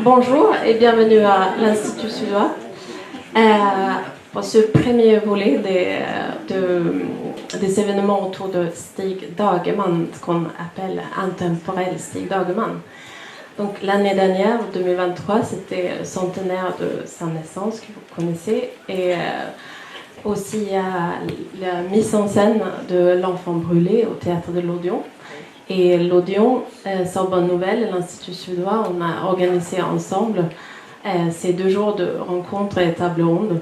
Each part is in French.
Bonjour et bienvenue à l'Institut Suédois pour ce premier volet des événements autour de Stig Dagerman, ce qu'on appelle intemporel Stig Dagerman. Donc l'année dernière, 2023, c'était le centenaire de sa naissance, que vous connaissez, et aussi il y a la mise en scène de L'Enfant brûlé au théâtre de l'Odéon. Et l'Odéon, Sorbonne Nouvelle et l'Institut Suédois, on a organisé ensemble ces 2 jours de rencontres et table ronde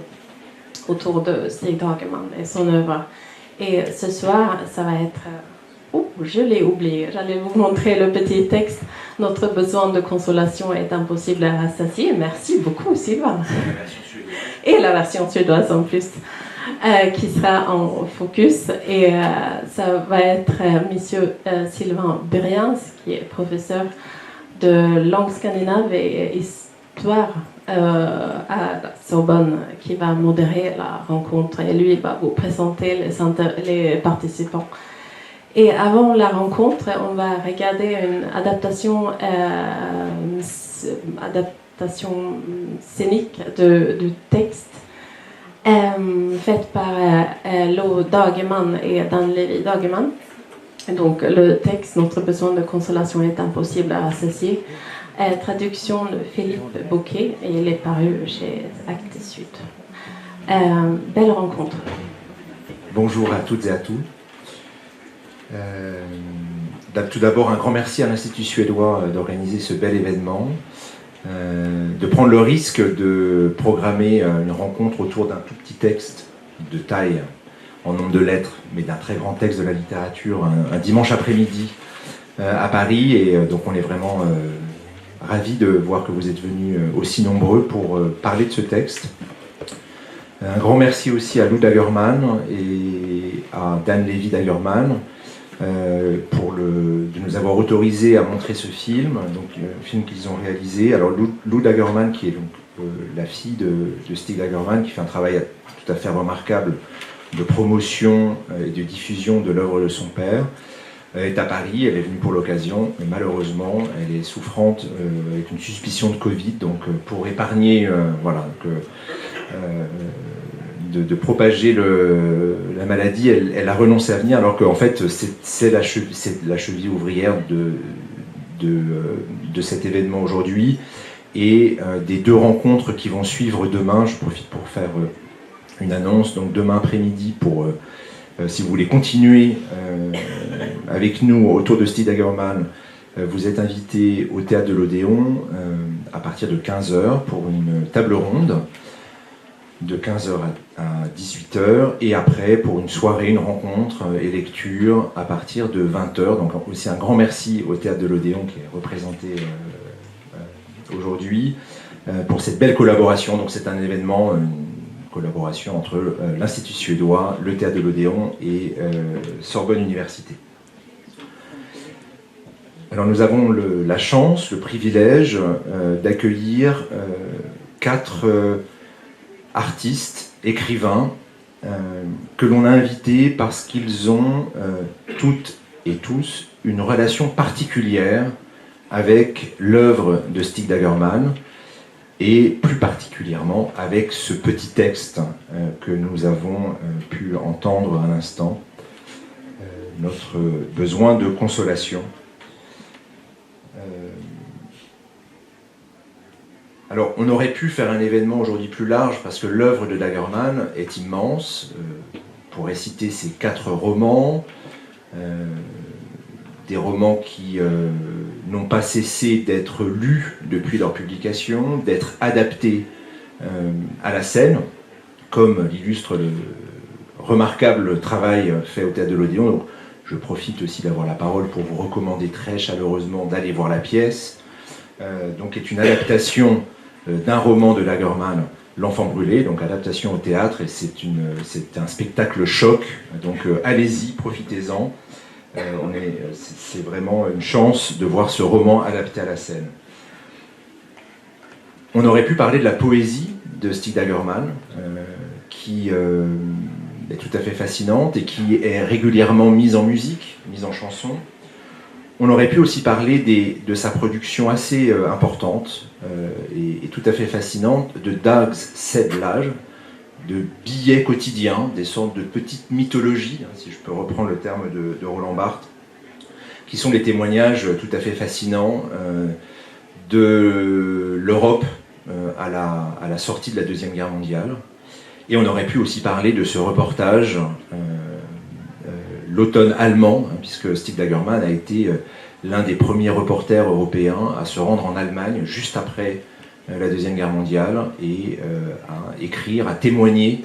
autour de Stig Dagerman et son œuvre. Et ce soir, ça va être... je l'ai oublié, j'allais vous montrer le petit texte. Notre besoin de consolation est impossible à rassasier. Merci beaucoup, Sylvain. Et la version suédoise en plus. Qui sera en focus et ça va être monsieur Sylvain Beriens, qui est professeur de langue scandinave et histoire à la Sorbonne, qui va modérer la rencontre et lui va vous présenter les participants. Et avant la rencontre, on va regarder une adaptation scénique du texte faite par Lo Dagerman et Dan Levi Dagerman. Donc le texte, Notre besoin de consolation est impossible à associer, traduction de Philippe Bouquet, et il est paru chez Actes Sud. Belle rencontre. Bonjour à toutes et à tous. Tout d'abord, un grand merci à l'Institut suédois d'organiser ce bel événement. De prendre le risque de programmer une rencontre autour d'un tout petit texte de taille en nombre de lettres, mais d'un très grand texte de la littérature, un dimanche après-midi à Paris. Et donc on est vraiment ravis de voir que vous êtes venus aussi nombreux pour parler de ce texte. Un grand merci aussi à Lou Dagerman et à Dan Levi Dagerman de nous avoir autorisé à montrer ce film, donc un film qu'ils ont réalisé. Alors Lou Dagerman, qui est donc la fille de Stig Dagerman, qui fait un travail tout à fait remarquable de promotion et de diffusion de l'œuvre de son père, est à Paris. Elle est venue pour l'occasion, mais malheureusement elle est souffrante avec une suspicion de Covid, donc pour épargner de propager la maladie, elle a renoncé à venir, alors qu'en fait c'est la cheville ouvrière de cet événement aujourd'hui, et des 2 rencontres qui vont suivre demain. Je profite pour faire une annonce. Donc demain après-midi, si vous voulez continuer avec nous autour de Stig Dagerman, vous êtes invités au théâtre de l'Odéon à partir de 15h pour une table ronde de 15h à 18h, et après pour une soirée, une rencontre et lecture à partir de 20h. Donc aussi un grand merci au théâtre de l'Odéon qui est représenté aujourd'hui pour cette belle collaboration. Donc c'est un événement, une collaboration entre l'Institut suédois, le théâtre de l'Odéon et Sorbonne Université. Alors nous avons la chance, le privilège d'accueillir 4 artistes, écrivains, que l'on a invités parce qu'ils ont toutes et tous une relation particulière avec l'œuvre de Stig Dagerman, et plus particulièrement avec ce petit texte que nous avons pu entendre à l'instant, Notre besoin de consolation. Alors, on aurait pu faire un événement aujourd'hui plus large parce que l'œuvre de Dagerman est immense. On pourrait citer ses 4 romans, des romans qui n'ont pas cessé d'être lus depuis leur publication, d'être adaptés à la scène, comme l'illustre le remarquable travail fait au théâtre de l'Odéon. Donc, je profite aussi d'avoir la parole pour vous recommander très chaleureusement d'aller voir la pièce, donc est une adaptation d'un roman de Dagerman, L'Enfant brûlé, donc adaptation au théâtre, et c'est un spectacle choc, donc allez-y, profitez-en. C'est vraiment une chance de voir ce roman adapté à la scène. On aurait pu parler de la poésie de Stig Dagerman, qui est tout à fait fascinante et qui est régulièrement mise en musique, mise en chanson. On aurait pu aussi parler de sa production assez importante et tout à fait fascinante de Dag's Sedlage, de billets quotidiens, des sortes de petites mythologies, si je peux reprendre le terme de Roland Barthes, qui sont des témoignages tout à fait fascinants de l'Europe à la sortie de la Deuxième Guerre mondiale. Et on aurait pu aussi parler de ce reportage, l'automne allemand, puisque Stig Dagerman a été l'un des premiers reporters européens à se rendre en Allemagne juste après la Deuxième Guerre mondiale et à écrire, à témoigner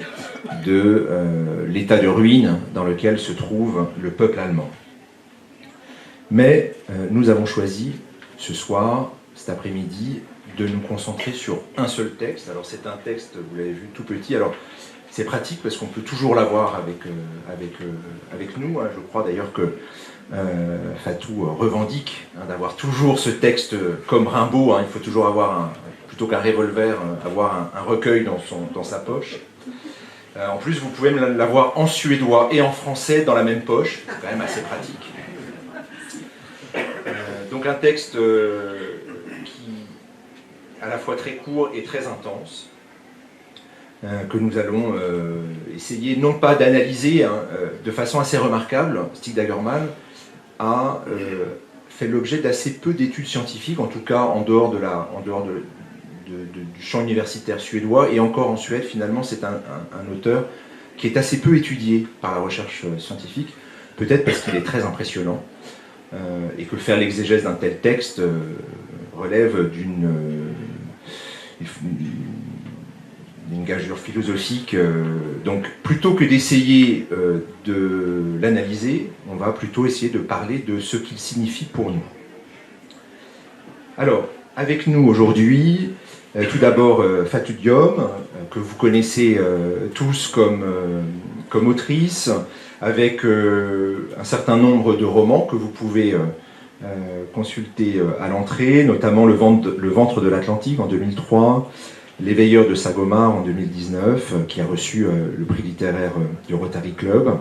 de l'état de ruine dans lequel se trouve le peuple allemand. Mais nous avons choisi ce soir, cet après-midi, de nous concentrer sur un seul texte. Alors c'est un texte, vous l'avez vu, tout petit. Alors c'est pratique parce qu'on peut toujours l'avoir avec nous. Je crois d'ailleurs que Fatou revendique d'avoir toujours ce texte comme Rimbaud. Il faut toujours avoir, plutôt qu'un revolver, avoir un recueil dans sa poche. En plus, vous pouvez l'avoir en suédois et en français dans la même poche. C'est quand même assez pratique. Donc un texte qui à la fois très court et très intense, que nous allons essayer non pas d'analyser de façon assez remarquable. Stig Dagerman a fait l'objet d'assez peu d'études scientifiques, en tout cas en dehors du champ universitaire suédois, et encore en Suède finalement c'est un auteur qui est assez peu étudié par la recherche scientifique, peut-être parce qu'il est très impressionnant, et que faire l'exégèse d'un tel texte relève d'une gageure philosophique. Donc plutôt que d'essayer de l'analyser, on va plutôt essayer de parler de ce qu'il signifie pour nous. Alors, avec nous aujourd'hui, tout d'abord Fatou Diom, que vous connaissez tous comme autrice, avec un certain nombre de romans que vous pouvez consulter à l'entrée, notamment Le ventre de l'Atlantique en 2003, Les Veilleurs de Sagomar en 2019, qui a reçu le prix littéraire du Rotary Club.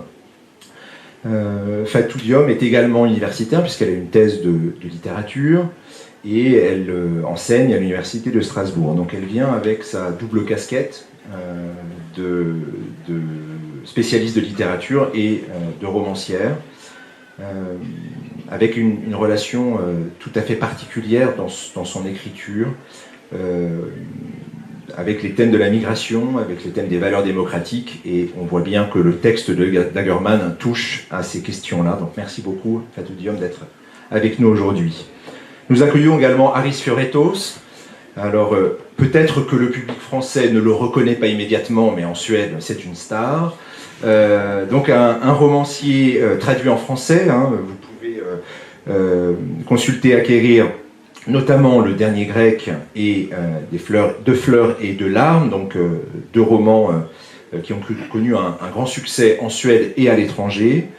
Fatou Diom est également universitaire puisqu'elle a une thèse de littérature et elle enseigne à l'université de Strasbourg. Donc elle vient avec sa double casquette de spécialiste de littérature et de romancière, avec une relation tout à fait particulière dans son écriture, avec les thèmes de la migration, avec les thèmes des valeurs démocratiques, et on voit bien que le texte de Dagerman touche à ces questions-là. Donc merci beaucoup, Fatou Diom, d'être avec nous aujourd'hui. Nous accueillons également Aris Fioretos. Alors, peut-être que le public français ne le reconnaît pas immédiatement, mais en Suède, c'est une star. Donc, un romancier traduit en français. Vous pouvez consulter, acquérir notamment Le Dernier Grec et De fleurs et de larmes, donc deux romans qui ont connu un grand succès en Suède et à l'étranger.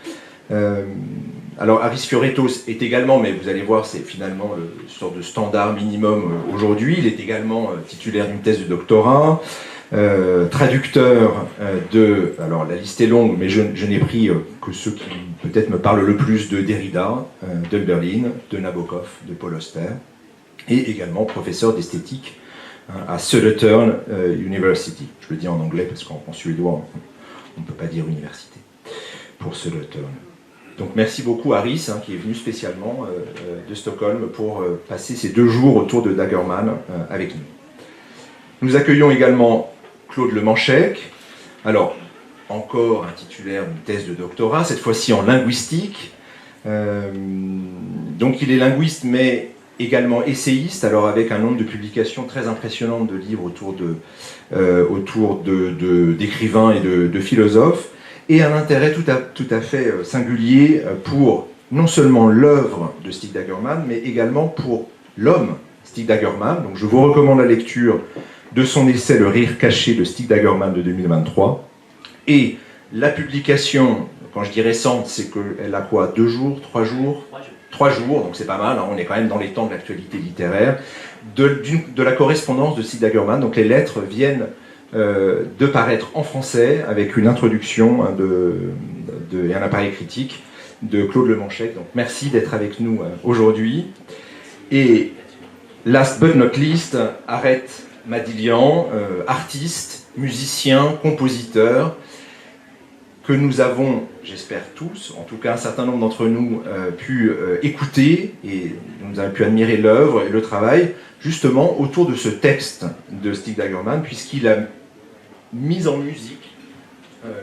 Alors Aris Fioretos est également, mais vous allez voir, c'est finalement une sorte de standard minimum aujourd'hui, il est également titulaire d'une thèse de doctorat, traducteur alors la liste est longue, mais je n'ai pris que ceux qui peut-être me parlent le plus, de Derrida, de Berlin, de Nabokov, de Paul Auster, et également professeur d'esthétique à Södertörn University. Je le dis en anglais parce qu'en suédois on ne peut pas dire université pour Södertörn. Donc merci beaucoup Aris, qui est venu spécialement de Stockholm pour passer ces 2 jours autour de Dagerman avec nous. Nous accueillons également Claude Lemanchec, alors encore un titulaire d'une thèse de doctorat, cette fois-ci en linguistique. Donc il est linguiste mais également essayiste, alors avec un nombre de publications très impressionnantes de livres autour d'écrivains et de philosophes, et un intérêt tout à fait singulier pour non seulement l'œuvre de Stig Dagerman, mais également pour l'homme Stig Dagerman. Donc je vous recommande la lecture de son essai Le rire caché de Stig Dagerman de 2023, et la publication, quand je dis récente, c'est qu'elle a quoi, 2 jours, 3 jours 3 jours, donc c'est pas mal, on est quand même dans les temps de l'actualité littéraire, de la correspondance de Stig Dagerman. Donc les lettres viennent de paraître en français avec une introduction et un appareil critique, de Claude Lemanchec. Donc merci d'être avec nous aujourd'hui. Et last but not least, Areth Madilian, artiste, musicien, compositeur, que nous avons, j'espère tous, en tout cas un certain nombre d'entre nous, pu écouter, et nous avons pu admirer l'œuvre et le travail, justement autour de ce texte de Stig Dagerman, puisqu'il a mis en musique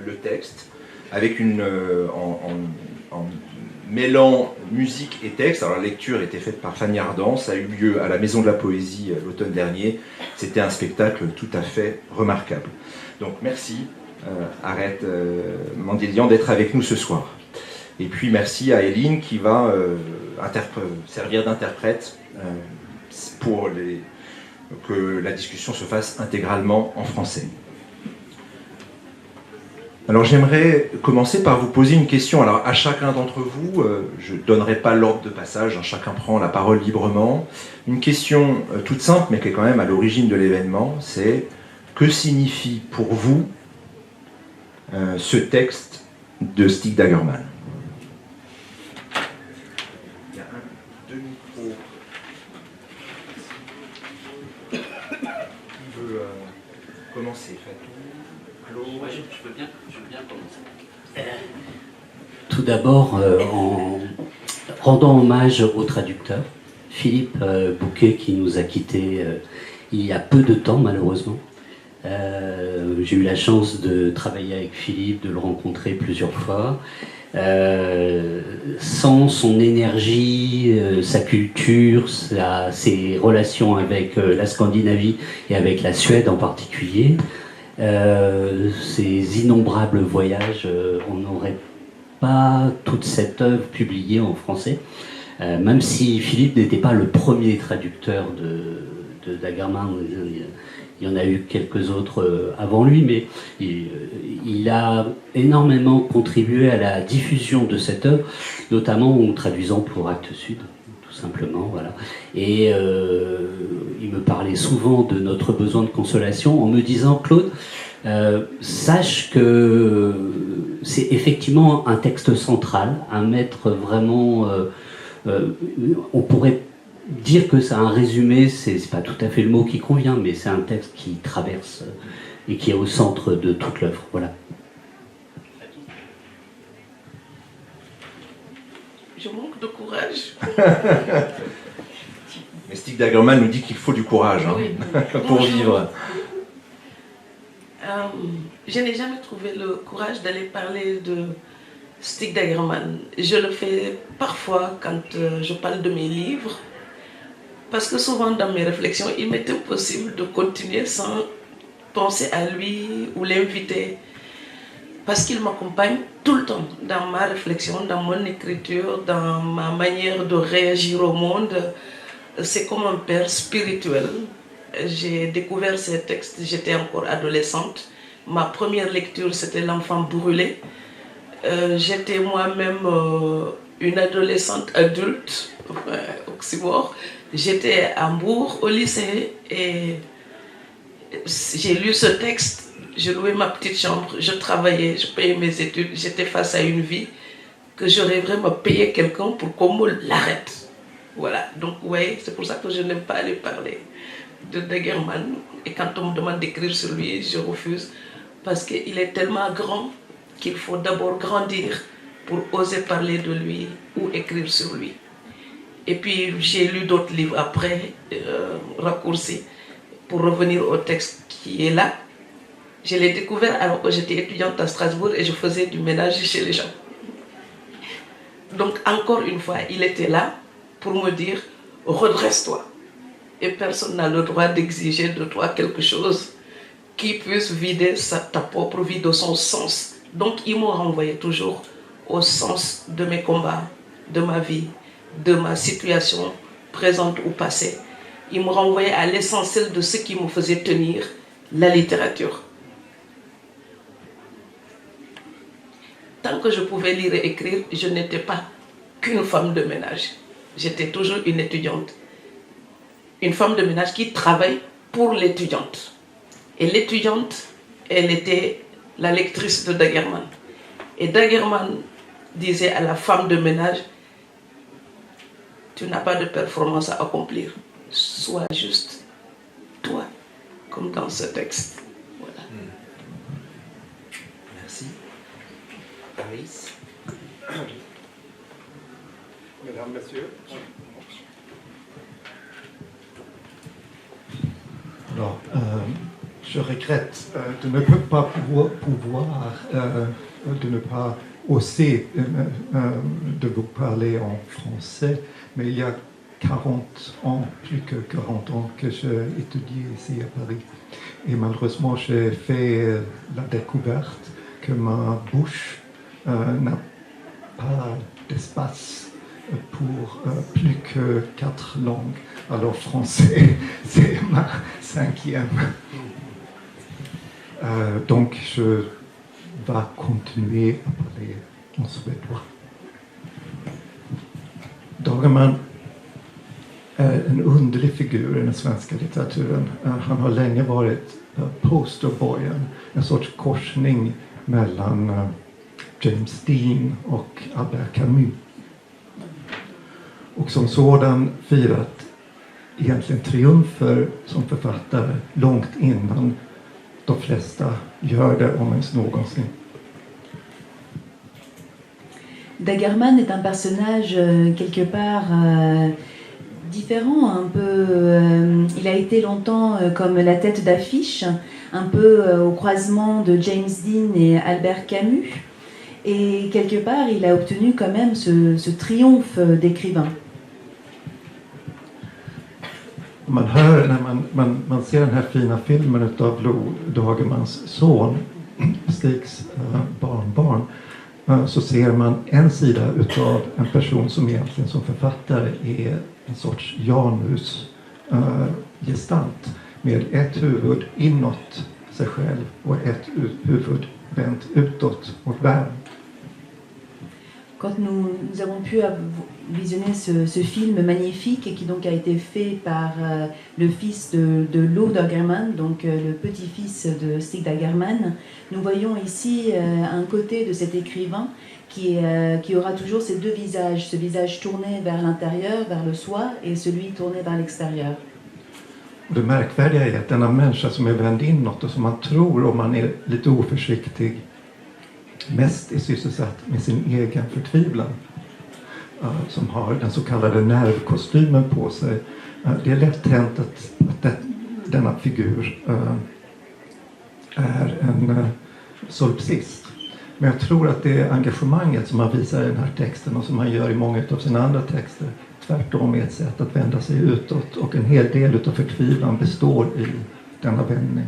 le texte, avec en mêlant musique et texte. Alors la lecture était faite par Fanny Ardant, ça a eu lieu à la Maison de la Poésie l'automne dernier. C'était un spectacle tout à fait remarquable. Donc merci Areth Madilian d'être avec nous ce soir. Et puis merci à Eline qui va servir d'interprète pour que la discussion se fasse intégralement en français. Alors j'aimerais commencer par vous poser une question. Alors à chacun d'entre vous, je ne donnerai pas l'ordre de passage, hein, chacun prend la parole librement. Une question toute simple, mais qui est quand même à l'origine de l'événement, c'est que signifie pour vous ce texte de Stig Dagerman? Il y a deux micros. Qui veut commencer? Moi, je veux bien commencer. Tout d'abord, en rendant hommage au traducteur, Philippe Bouquet, qui nous a quittés il y a peu de temps, malheureusement. J'ai eu la chance de travailler avec Philippe, de le rencontrer plusieurs fois. Sans son énergie, sa culture, ses relations avec la Scandinavie et avec la Suède en particulier, ces innombrables voyages, on n'aurait pas toute cette œuvre publiée en français, même si Philippe n'était pas le premier traducteur de Dagerman. Il y en a eu quelques autres avant lui, mais il a énormément contribué à la diffusion de cette œuvre, notamment en traduisant pour Actes Sud, tout simplement. Voilà. Et il me parlait souvent de notre besoin de consolation en me disant, Claude, sache que c'est effectivement un texte central, un maître vraiment... on pourrait dire que c'est un résumé, c'est pas tout à fait le mot qui convient, mais c'est un texte qui traverse et qui est au centre de toute l'œuvre. Voilà. Je manque de courage. Mais Stig Dagerman nous dit qu'il faut du courage oui. Pour vivre. Je n'ai jamais trouvé le courage d'aller parler de Stig Dagerman. Je le fais parfois quand je parle de mes livres, parce que souvent dans mes réflexions, il m'est impossible de continuer sans penser à lui ou l'inviter, parce qu'il m'accompagne tout le temps dans ma réflexion, dans mon écriture, dans ma manière de réagir au monde. C'est comme un père spirituel. J'ai découvert ces textes, j'étais encore adolescente. Ma première lecture, c'était L'enfant brûlé. J'étais moi-même une adolescente adulte, oxymore. J'étais à Hambourg, au lycée, et j'ai lu ce texte. Je louais ma petite chambre, je travaillais, je payais mes études. J'étais face à une vie que je rêverais me payer quelqu'un pour qu'on me l'arrête. Voilà, donc ouais, c'est pour ça que je n'aime pas aller parler de Dagerman. Et quand on me demande d'écrire sur lui, je refuse. Parce qu'il est tellement grand qu'il faut d'abord grandir pour oser parler de lui ou écrire sur lui. Et puis j'ai lu d'autres livres après, raccourcis, pour revenir au texte qui est là. Je l'ai découvert alors que j'étais étudiante à Strasbourg et je faisais du ménage chez les gens. Donc encore une fois, il était là pour me dire « redresse-toi ». Et personne n'a le droit d'exiger de toi quelque chose qui puisse vider ta propre vie de son sens. Donc il m'a renvoyé toujours au sens de mes combats, de ma vie, de ma situation présente ou passée. Il me renvoyait à l'essentiel de ce qui me faisait tenir, la littérature. Tant que je pouvais lire et écrire, je n'étais pas qu'une femme de ménage. J'étais toujours une étudiante. Une femme de ménage qui travaille pour l'étudiante. Et l'étudiante, elle était la lectrice de Dagerman. Et Dagerman, disait à la femme de ménage, tu n'as pas de performance à accomplir, sois juste toi, comme dans ce texte. Voilà. Merci. Paris. Mesdames, Messieurs. Alors, je regrette de ne pas pouvoir de ne pas oser de vous parler en français, mais il y a 40 ans, plus que 40 ans que j'ai étudié ici à Paris. Et malheureusement, j'ai fait la découverte que ma bouche n'a pas d'espace pour plus que 4 langues. Alors français, c'est ma 5e. Donc je vais continuer à parler en suédois. Dagerman är en underlig figur i den svenska litteraturen. Han har länge varit posterboyen, en sorts korsning mellan James Dean och Albert Camus. Och som sådan firat egentligen triumfer som författare långt innan de flesta gör det, om ens någonsin. Dagerman est un personnage quelque part différent, un peu. Il a été longtemps comme la tête d'affiche, un peu au croisement de James Dean et Albert Camus. Et quelque part, il a obtenu quand même ce triomphe d'écrivain. Man hör när man ser den här fina filmen utav Lou Dagermans son, Stigs barnbarn, så ser man en sida utav en person som egentligen som författare är en sorts Janus-gestalt med ett huvud inåt sig själv och ett huvud vänt utåt mot världen. Quand nous avons pu visionner ce film magnifique et qui donc a été fait par le fils de Lou Dagerman, donc le petit-fils de Stig Dagerman, nous voyons ici un côté de cet écrivain qui aura toujours ces deux visages, ce visage tourné vers l'intérieur, vers le soi, et celui tourné vers l'extérieur. Det märkvärdiga är att denna människa som är vänd inåt och som man tror, om man är lite oförsiktig, mest är sysselsatt med sin egen förtvivlan, som har den så kallade nervkostymen på sig. Det är lätt hänt att denna figur är en solipsist. Men jag tror att det engagemanget som han visar i den här texten och som han gör i många av sina andra texter tvärtom är ett sätt att vända sig utåt, och en hel del utav förtvivlan består i denna vändning.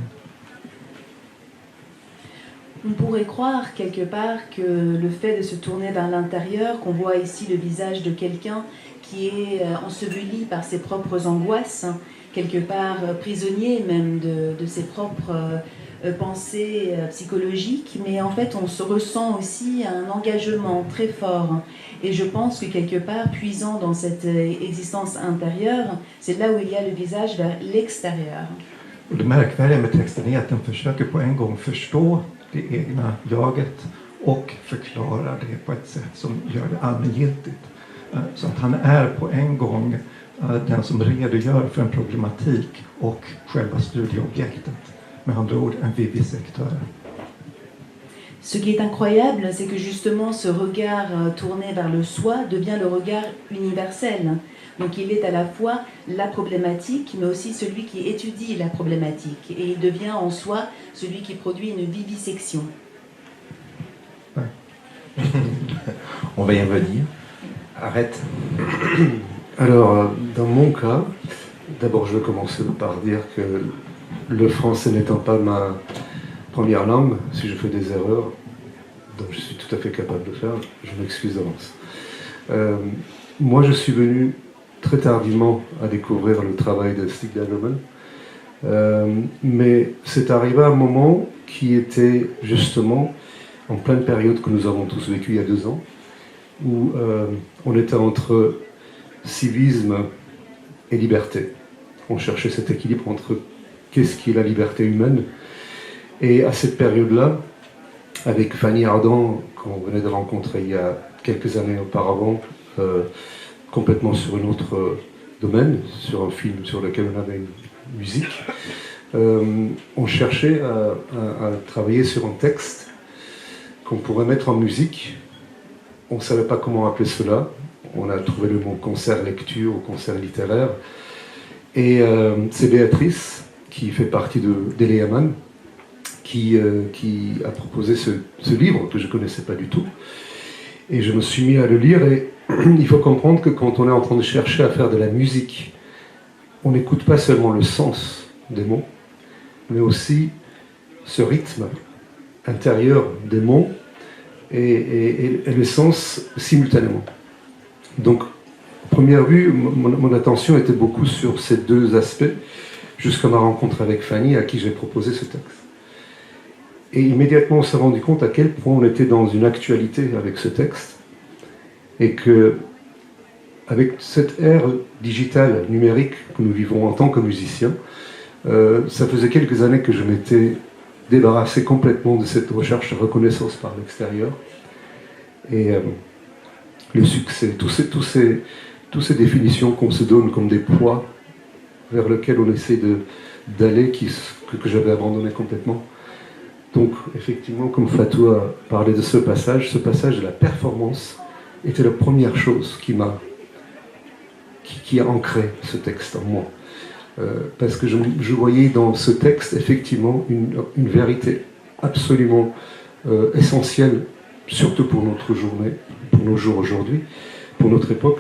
On pourrait croire quelque part que le fait de se tourner vers l'intérieur, qu'on voit ici le visage de quelqu'un qui est enseveli par ses propres angoisses, quelque part prisonnier même de ses propres pensées psychologiques, mais en fait on se ressent aussi un engagement très fort. Et je pense que quelque part, puisant dans cette existence intérieure, c'est là où il y a le visage vers l'extérieur. Och det märkvärdiga med texten är att den försöker på en gång förstå det egna jaget och förklara det på ett sätt som gör det allmängiltigt. Så att han är på en gång den som redogör för en problematik och själva studieobjektet. Med andra ord, en vivisektör. Ce qui est incroyable, c'est que justement ce regard tourné vers le soi devient le regard universel. Donc il est à la fois la problématique, mais aussi celui qui étudie la problématique. Et il devient en soi celui qui produit une vivisection. Ouais. On va y revenir. Arrête. Alors, dans mon cas, d'abord je vais commencer par dire que le français n'étant pas ma première langue, si je fais des erreurs, donc je suis tout à fait capable de faire, je m'excuse d'avance. Moi, je suis venu très tardivement à découvrir le travail de Stig Dagerman, mais c'est arrivé à un moment qui était justement en pleine période que nous avons tous vécu il y a 2 ans, où on était entre civisme et liberté. On cherchait cet équilibre entre qu'est-ce qui est la liberté humaine. Et à cette période-là, avec Fanny Ardant, qu'on venait de rencontrer il y a quelques années auparavant, complètement sur un autre domaine, sur un film sur lequel on avait une musique. On cherchait à travailler sur un texte qu'on pourrait mettre en musique. On ne savait pas comment appeler cela. On a trouvé le mot concert-lecture ou concert littéraire. Et c'est Béatrice, qui fait partie d'Eleaman, qui a proposé ce livre que je ne connaissais pas du tout. Et je me suis mis à le lire, et il faut comprendre que quand on est en train de chercher à faire de la musique, on n'écoute pas seulement le sens des mots, mais aussi ce rythme intérieur des mots et le sens simultanément. Donc, à première vue, mon attention était beaucoup sur ces deux aspects, jusqu'à ma rencontre avec Fanny, à qui j'ai proposé ce texte. Et immédiatement, on s'est rendu compte à quel point on était dans une actualité avec ce texte, et que, avec cette ère digitale, numérique que nous vivons en tant que musiciens, ça faisait quelques années que je m'étais débarrassé complètement de cette recherche de reconnaissance par l'extérieur. Et le succès, toutes ces définitions qu'on se donne comme des poids vers lesquels on essaie d'aller, que j'avais abandonné complètement. Donc, effectivement, comme Fatou a parlé de ce passage de la performance était la première chose qui a ancré ce texte en moi. Parce que je voyais dans ce texte, effectivement, une vérité absolument essentielle, surtout pour notre journée, pour nos jours aujourd'hui, pour notre époque,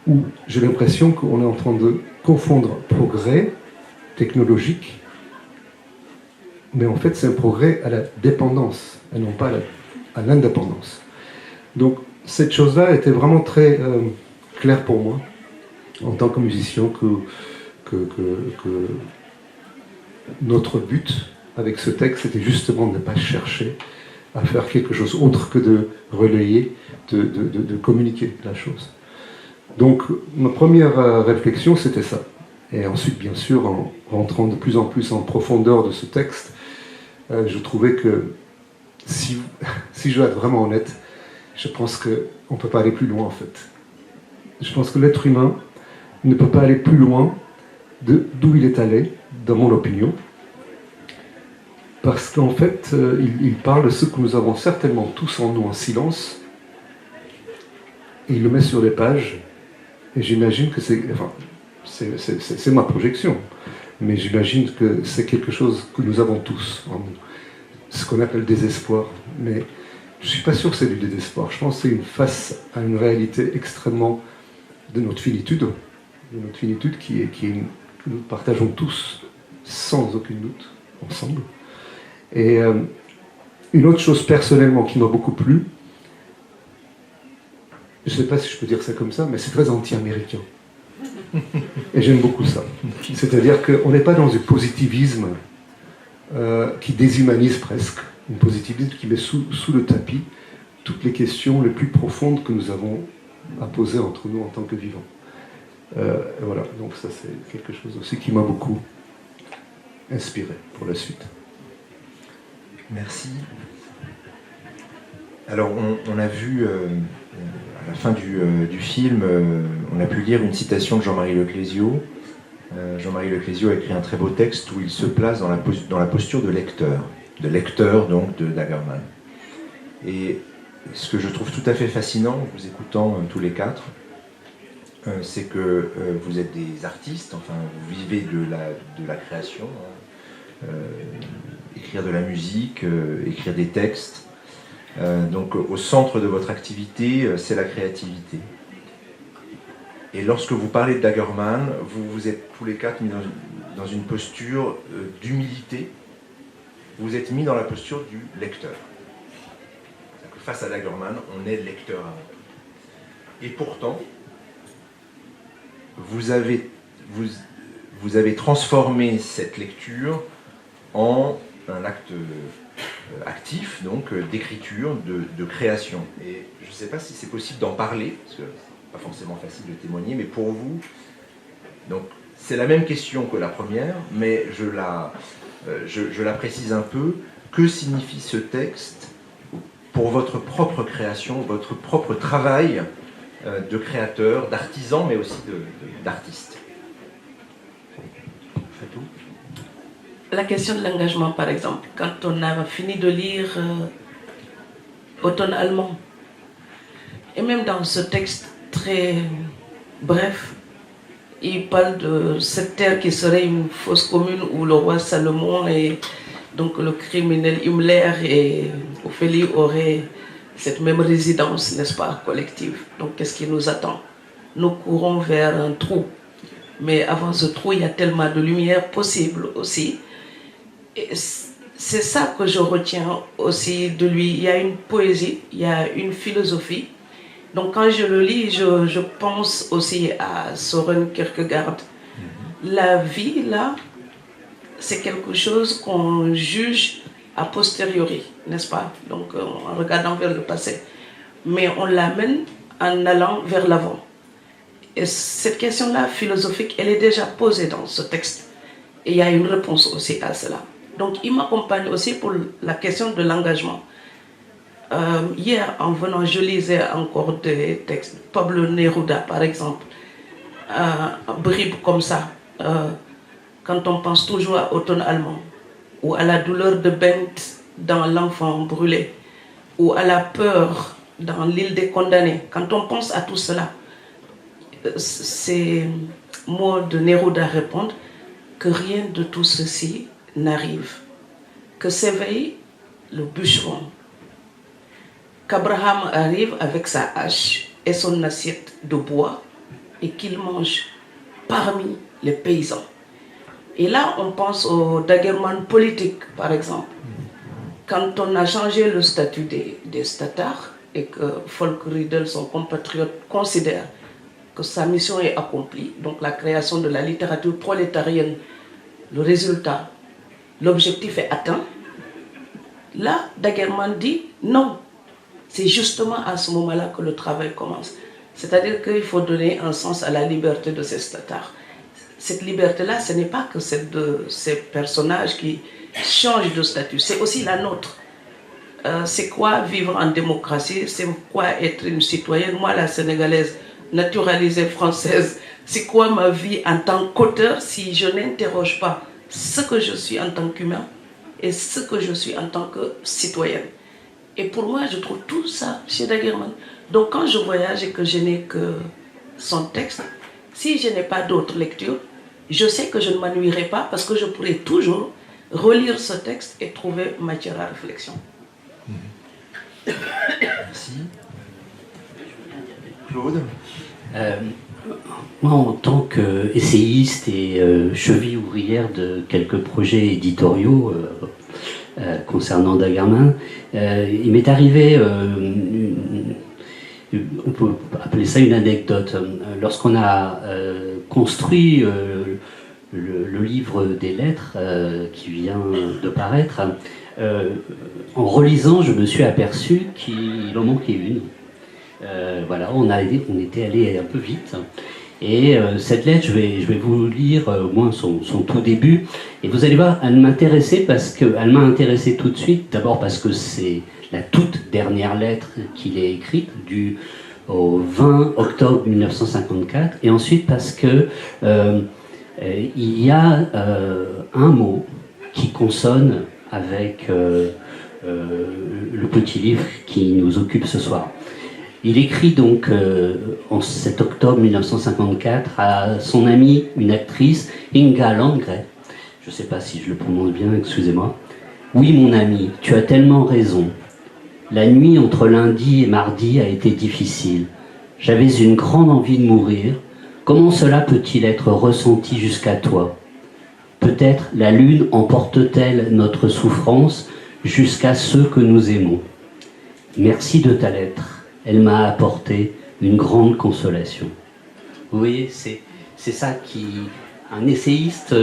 où j'ai l'impression qu'on est en train de confondre progrès technologique, mais en fait c'est un progrès à la dépendance, et non pas à l'indépendance. Donc cette chose-là était vraiment très claire pour moi, en tant que musicien, que notre but avec ce texte était justement de ne pas chercher à faire quelque chose autre que de relayer, de communiquer la chose. Donc ma première réflexion c'était ça. Et ensuite bien sûr en rentrant de plus en plus en profondeur de ce texte, je trouvais que si je dois être vraiment honnête, je pense qu'on ne peut pas aller plus loin en fait. Je pense que l'être humain ne peut pas aller plus loin d'où il est allé, dans mon opinion, parce qu'en fait, il parle de ce que nous avons certainement tous en nous en silence, et il le met sur les pages, et j'imagine que c'est ma projection, mais j'imagine que c'est quelque chose que nous avons tous en nous, ce qu'on appelle désespoir, mais je ne suis pas sûr que c'est du désespoir, je pense que c'est une face à une réalité extrêmement de notre finitude que nous partageons tous, sans aucun doute, ensemble. Et une autre chose personnellement qui m'a beaucoup plu, je ne sais pas si je peux dire ça comme ça, mais c'est très anti-américain. Et j'aime beaucoup ça. C'est-à-dire qu'on n'est pas dans un positivisme qui déshumanise presque, un positivisme qui met sous le tapis toutes les questions les plus profondes que nous avons à poser entre nous en tant que vivants. Voilà, donc ça c'est quelque chose aussi qui m'a beaucoup inspiré pour la suite. Merci. Alors on a vu à la fin du film, on a pu lire une citation de Jean-Marie Leclésio. Jean-Marie Leclésio a écrit un très beau texte où il se place dans la posture de lecteur donc de Dagerman. Et ce que je trouve tout à fait fascinant en vous écoutant tous les quatre, c'est que vous êtes des artistes, enfin vous vivez de la création, écrire de la musique, écrire des textes. Donc au centre de votre activité, c'est la créativité. Et lorsque vous parlez de Dagerman, vous êtes tous les quatre mis dans une posture d'humilité. Vous êtes mis dans la posture du lecteur. C'est-à-dire que face à Dagerman, on est lecteur avant tout. Et pourtant, vous avez transformé cette lecture en un acte actif, donc d'écriture, de création. Et je ne sais pas si c'est possible d'en parler, parce que c'est pas forcément facile de témoigner, mais pour vous, donc c'est la même question que la première, mais je la précise un peu. Que signifie ce texte pour votre propre création, votre propre travail de créateur, d'artisan, mais aussi d'artiste. La question de l'engagement, par exemple, quand on a fini de lire Automne allemand, et même dans ce texte très bref, il parle de cette terre qui serait une fosse commune où le roi Salomon et donc le criminel Himmler et Ophélie auraient cette même résidence, n'est-ce pas, collective. Donc qu'est-ce qui nous attend? Nous courons vers un trou. Mais avant ce trou, il y a tellement de lumière possible aussi. Et c'est ça que je retiens aussi de lui. Il y a une poésie, il y a une philosophie. Donc quand je le lis, je pense aussi à Søren Kierkegaard. La vie, là, c'est quelque chose qu'on juge a posteriori, n'est-ce pas? Donc en regardant vers le passé. Mais on l'amène en allant vers l'avant. Et cette question-là philosophique, elle est déjà posée dans ce texte. Et il y a une réponse aussi à cela. Donc il m'accompagne aussi pour la question de l'engagement. Hier, en venant, je lisais encore des textes. Pablo Neruda, par exemple. Bribes comme ça. Quand on pense toujours à Automne allemand, ou à la douleur de Bengt dans L'enfant brûlé, ou à la peur dans L'île des condamnés. Quand on pense à tout cela, ces mots de Neruda répondent que rien de tout ceci n'arrive, que s'éveille le bûcheron, qu'Abraham arrive avec sa hache et son assiette de bois et qu'il mange parmi les paysans. Et là, on pense au daguerreman politique, par exemple. Quand on a changé le statut des Tatars et que Folke Riedel, son compatriote, considère que sa mission est accomplie, donc la création de la littérature prolétarienne, le résultat, l'objectif est atteint, là, Daguerreman dit non. C'est justement à ce moment-là que le travail commence. C'est-à-dire qu'il faut donner un sens à la liberté de ces Tatars. Cette liberté-là, ce n'est pas que celle de ces personnages qui changent de statut, c'est aussi la nôtre. C'est quoi vivre en démocratie? C'est quoi être une citoyenne? Moi, la Sénégalaise, naturalisée française, c'est quoi ma vie en tant qu'auteur si je n'interroge pas ce que je suis en tant qu'humain et ce que je suis en tant que citoyenne? Et pour moi, je trouve tout ça chez Daguerreman. Donc quand je voyage et que je n'ai que son texte, si je n'ai pas d'autres lectures, je sais que je ne m'ennuierai pas parce que je pourrai toujours relire ce texte et trouver matière à réflexion. Merci. Claude? Moi, en tant qu'essayiste et cheville ouvrière de quelques projets éditoriaux concernant Daguerreman, il m'est arrivé, on peut appeler ça une anecdote, lorsqu'on a construit le livre des lettres qui vient de paraître, en relisant, je me suis aperçu qu'il en manquait une. Voilà, on était allé un peu vite. Et cette lettre, je vais vous lire au moins son tout début. Et vous allez voir, elle m'intéressait parce qu'elle m'a intéressé tout de suite. D'abord parce que c'est la toute dernière lettre qu'il ait écrite, au 20 octobre 1954. Et ensuite parce que il y a un mot qui consonne avec le petit livre qui nous occupe ce soir. Il écrit donc en cet octobre 1954 à son amie, une actrice, Inga Landgren. Je ne sais pas si je le prononce bien, excusez-moi. Oui, mon ami, tu as tellement raison. La nuit entre lundi et mardi a été difficile. J'avais une grande envie de mourir. Comment cela peut-il être ressenti jusqu'à toi? Peut-être la lune emporte-t-elle notre souffrance jusqu'à ceux que nous aimons. Merci de ta lettre. Elle m'a apporté une grande consolation. Vous voyez, c'est ça qui... Un essayiste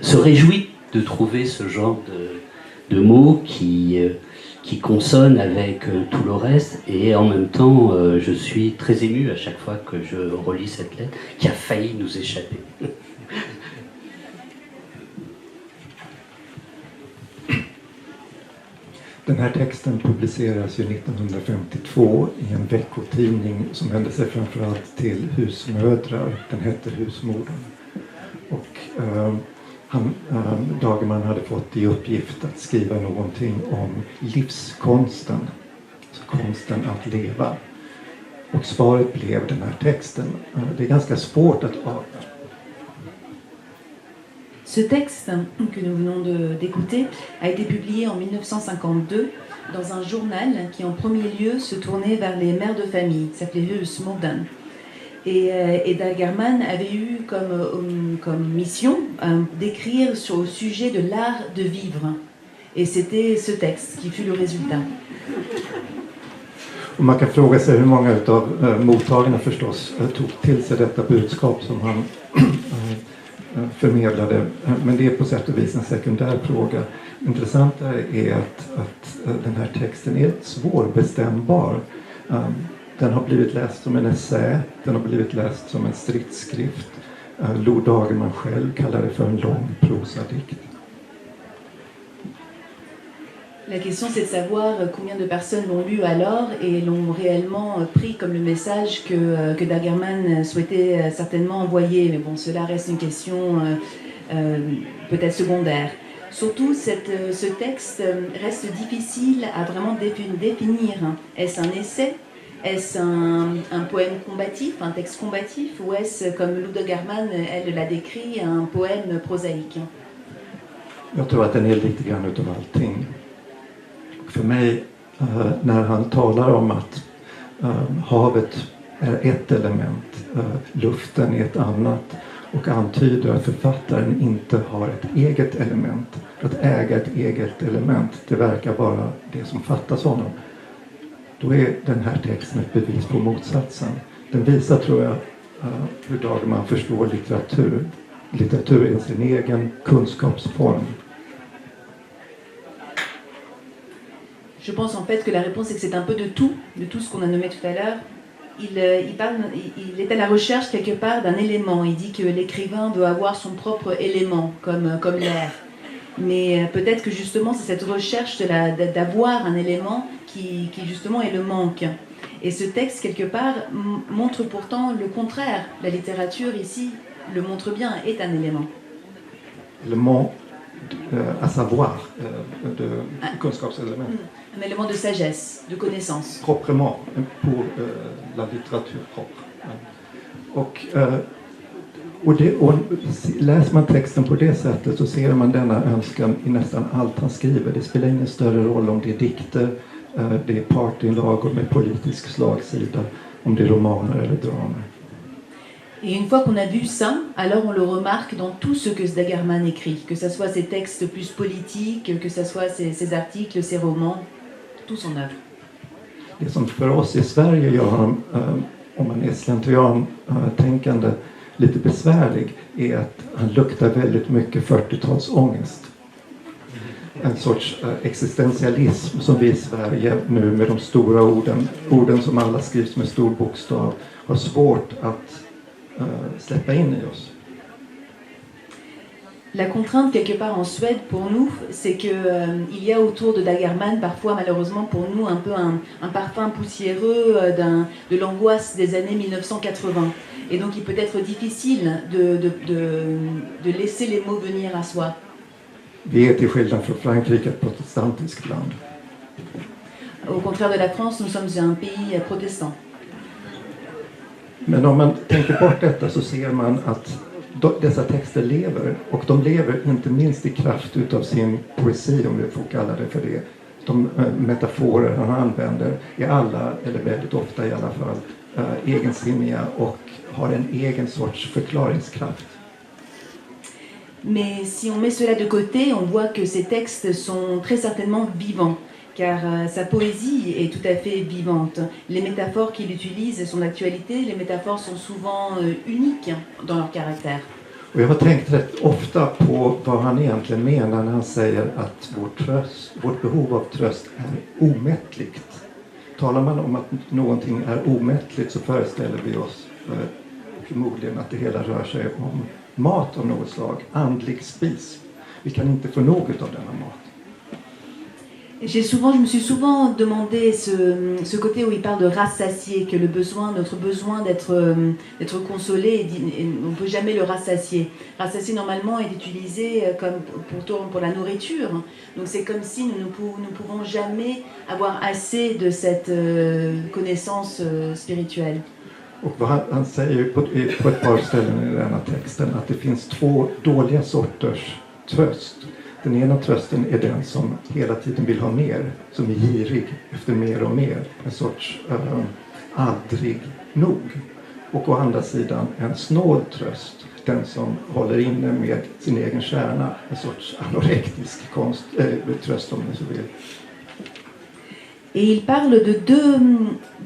se réjouit de trouver ce genre de mots qui consonnent avec tout le reste. Et en même temps, je suis très ému à chaque fois que je relis cette lettre qui a failli nous échapper. Den här texten publiceras ju 1952 i en veckotidning som vände sig framförallt till husmödrar. Den hette Husmodern. Och Dagerman hade fått i uppgift att skriva någonting om livskonsten. Alltså konsten att leva. Och svaret blev den här texten. Det är ganska svårt att avgöra. Ce texte que nous venons d'écouter a été publié en 1952 dans un journal qui en premier lieu se tournait vers les mères de famille, qui s'appelait Husmodern. Et Dagerman avait eu comme mission d'écrire au sujet de l'art de vivre. Et c'était ce texte qui fut le résultat. Och man kan fråga sig hur många av mottagarna förstås tog till sig detta budskap som han förmedlade. Men det är på sätt och vis en sekundär fråga. Intressantare är att den här texten är svårbestämbar. Den har blivit läst som en essä, den har blivit läst som en stridsskrift. Lo Dagerman själv kallar det för en lång prosadikt. La question c'est de savoir combien de personnes l'ont lu alors et l'ont réellement pris comme le message que Dagerman souhaitait certainement envoyer. Mais bon, cela reste une question peut-être secondaire. Surtout, ce texte reste difficile à vraiment définir. Est-ce un essai? Est-ce un poème combatif, un texte combatif? Ou est-ce, comme Lo Dagerman, elle l'a décrit, un poème prosaïque? Jag tror att den är lite grann utav allting. För mig, när han talar om att havet är ett element, luften är ett annat och antyder att författaren inte har ett eget element. Att äga ett eget element, det verkar vara det som fattas honom. Då är den här texten ett bevis på motsatsen. Den visar, tror jag, hur Dagerman förstår litteratur. Litteratur är sin egen kunskapsform. Je pense en fait que la réponse est que c'est un peu de tout ce qu'on a nommé tout à l'heure. Il est à la recherche quelque part d'un élément. Il dit que l'écrivain doit avoir son propre élément, comme l'air. Mais peut-être que justement c'est cette recherche d'avoir un élément qui justement est le manque. Et ce texte quelque part montre pourtant le contraire. La littérature ici le montre bien, est un élément. Élément à savoir, de kunskapselement. Un élément de sagesse, de connaissance. Proprement, pour la litterature propre. Och läser man texten på det sättet så ser man denna önskan i nästan allt han skriver. Det spelar ingen större roll om det är dikter, det är partynlagor med politisk slagsida, om det är romaner eller dramer. Et une fois qu'on a vu ça, alors on le remarque dans tout ce que Dagerman écrit, que ce soit ses textes plus politiques, que ce soit ses articles, ses romans, tout son œuvre. Det som för oss i Sverige gör honom, om man är slentrian-tänkande, lite besvärlig är att han luktar väldigt mycket 40-talsångest. En sorts existentialism som vi i Sverige nu med de stora orden som alla skrivs med stor bokstav, har svårt att släppa in i oss. La contrainte quelque part en Suède pour nous, c'est que il y a autour de Dagerman parfois malheureusement pour nous un peu un parfum poussiéreux de l'angoisse des années 1980. Et donc il peut être difficile de laisser les mots venir à soi. Vi är till skillnad från Frankrike ett protestantiskt land. Au contraire de la France, nous sommes un pays protestant. Men om man tänker bort detta så ser man att dessa texter lever, och de lever inte minst i kraft utav sin poesi, om vi får kalla det för det. De metaforer han använder är alla, eller väldigt ofta i alla fall, egensinniga och har en egen sorts förklaringskraft. Mais si on met cela de côté, on voit que ces textes sont très certainement vivants, car sa poésie est tout à fait vivante. Les métaphores qu'il utilise sont d'actualité, les métaphores sont souvent uniques dans leur caractère. Och jag har tänkt rätt ofta på vad han egentligen menar när han säger att vårt behov av tröst är omättligt. Talar man om att någonting är omättligt så föreställer vi oss förmodligen att det hela rör sig om mat av något slag, andlig spis. Vi kan inte få något av denna mat. Je me suis souvent demandé ce côté où il parle de rassasier, que notre besoin d'être consolé, on ne peut jamais le rassasier. Rassasier normalement est utilisé comme pour la nourriture. Donc c'est comme si nous ne pouvons jamais avoir assez de cette connaissance spirituelle. Och han säger på ett par ställen i den här texten att det finns två dåliga sorters tröst. Den ena trösten är den som hela tiden vill ha mer, som är girig efter mer och mer. En sorts aldrig nog. Och å andra sidan en snål tröst, den som håller inne med sin egen kärna. En sorts anorektisk tröst om man så vill. Et il parle de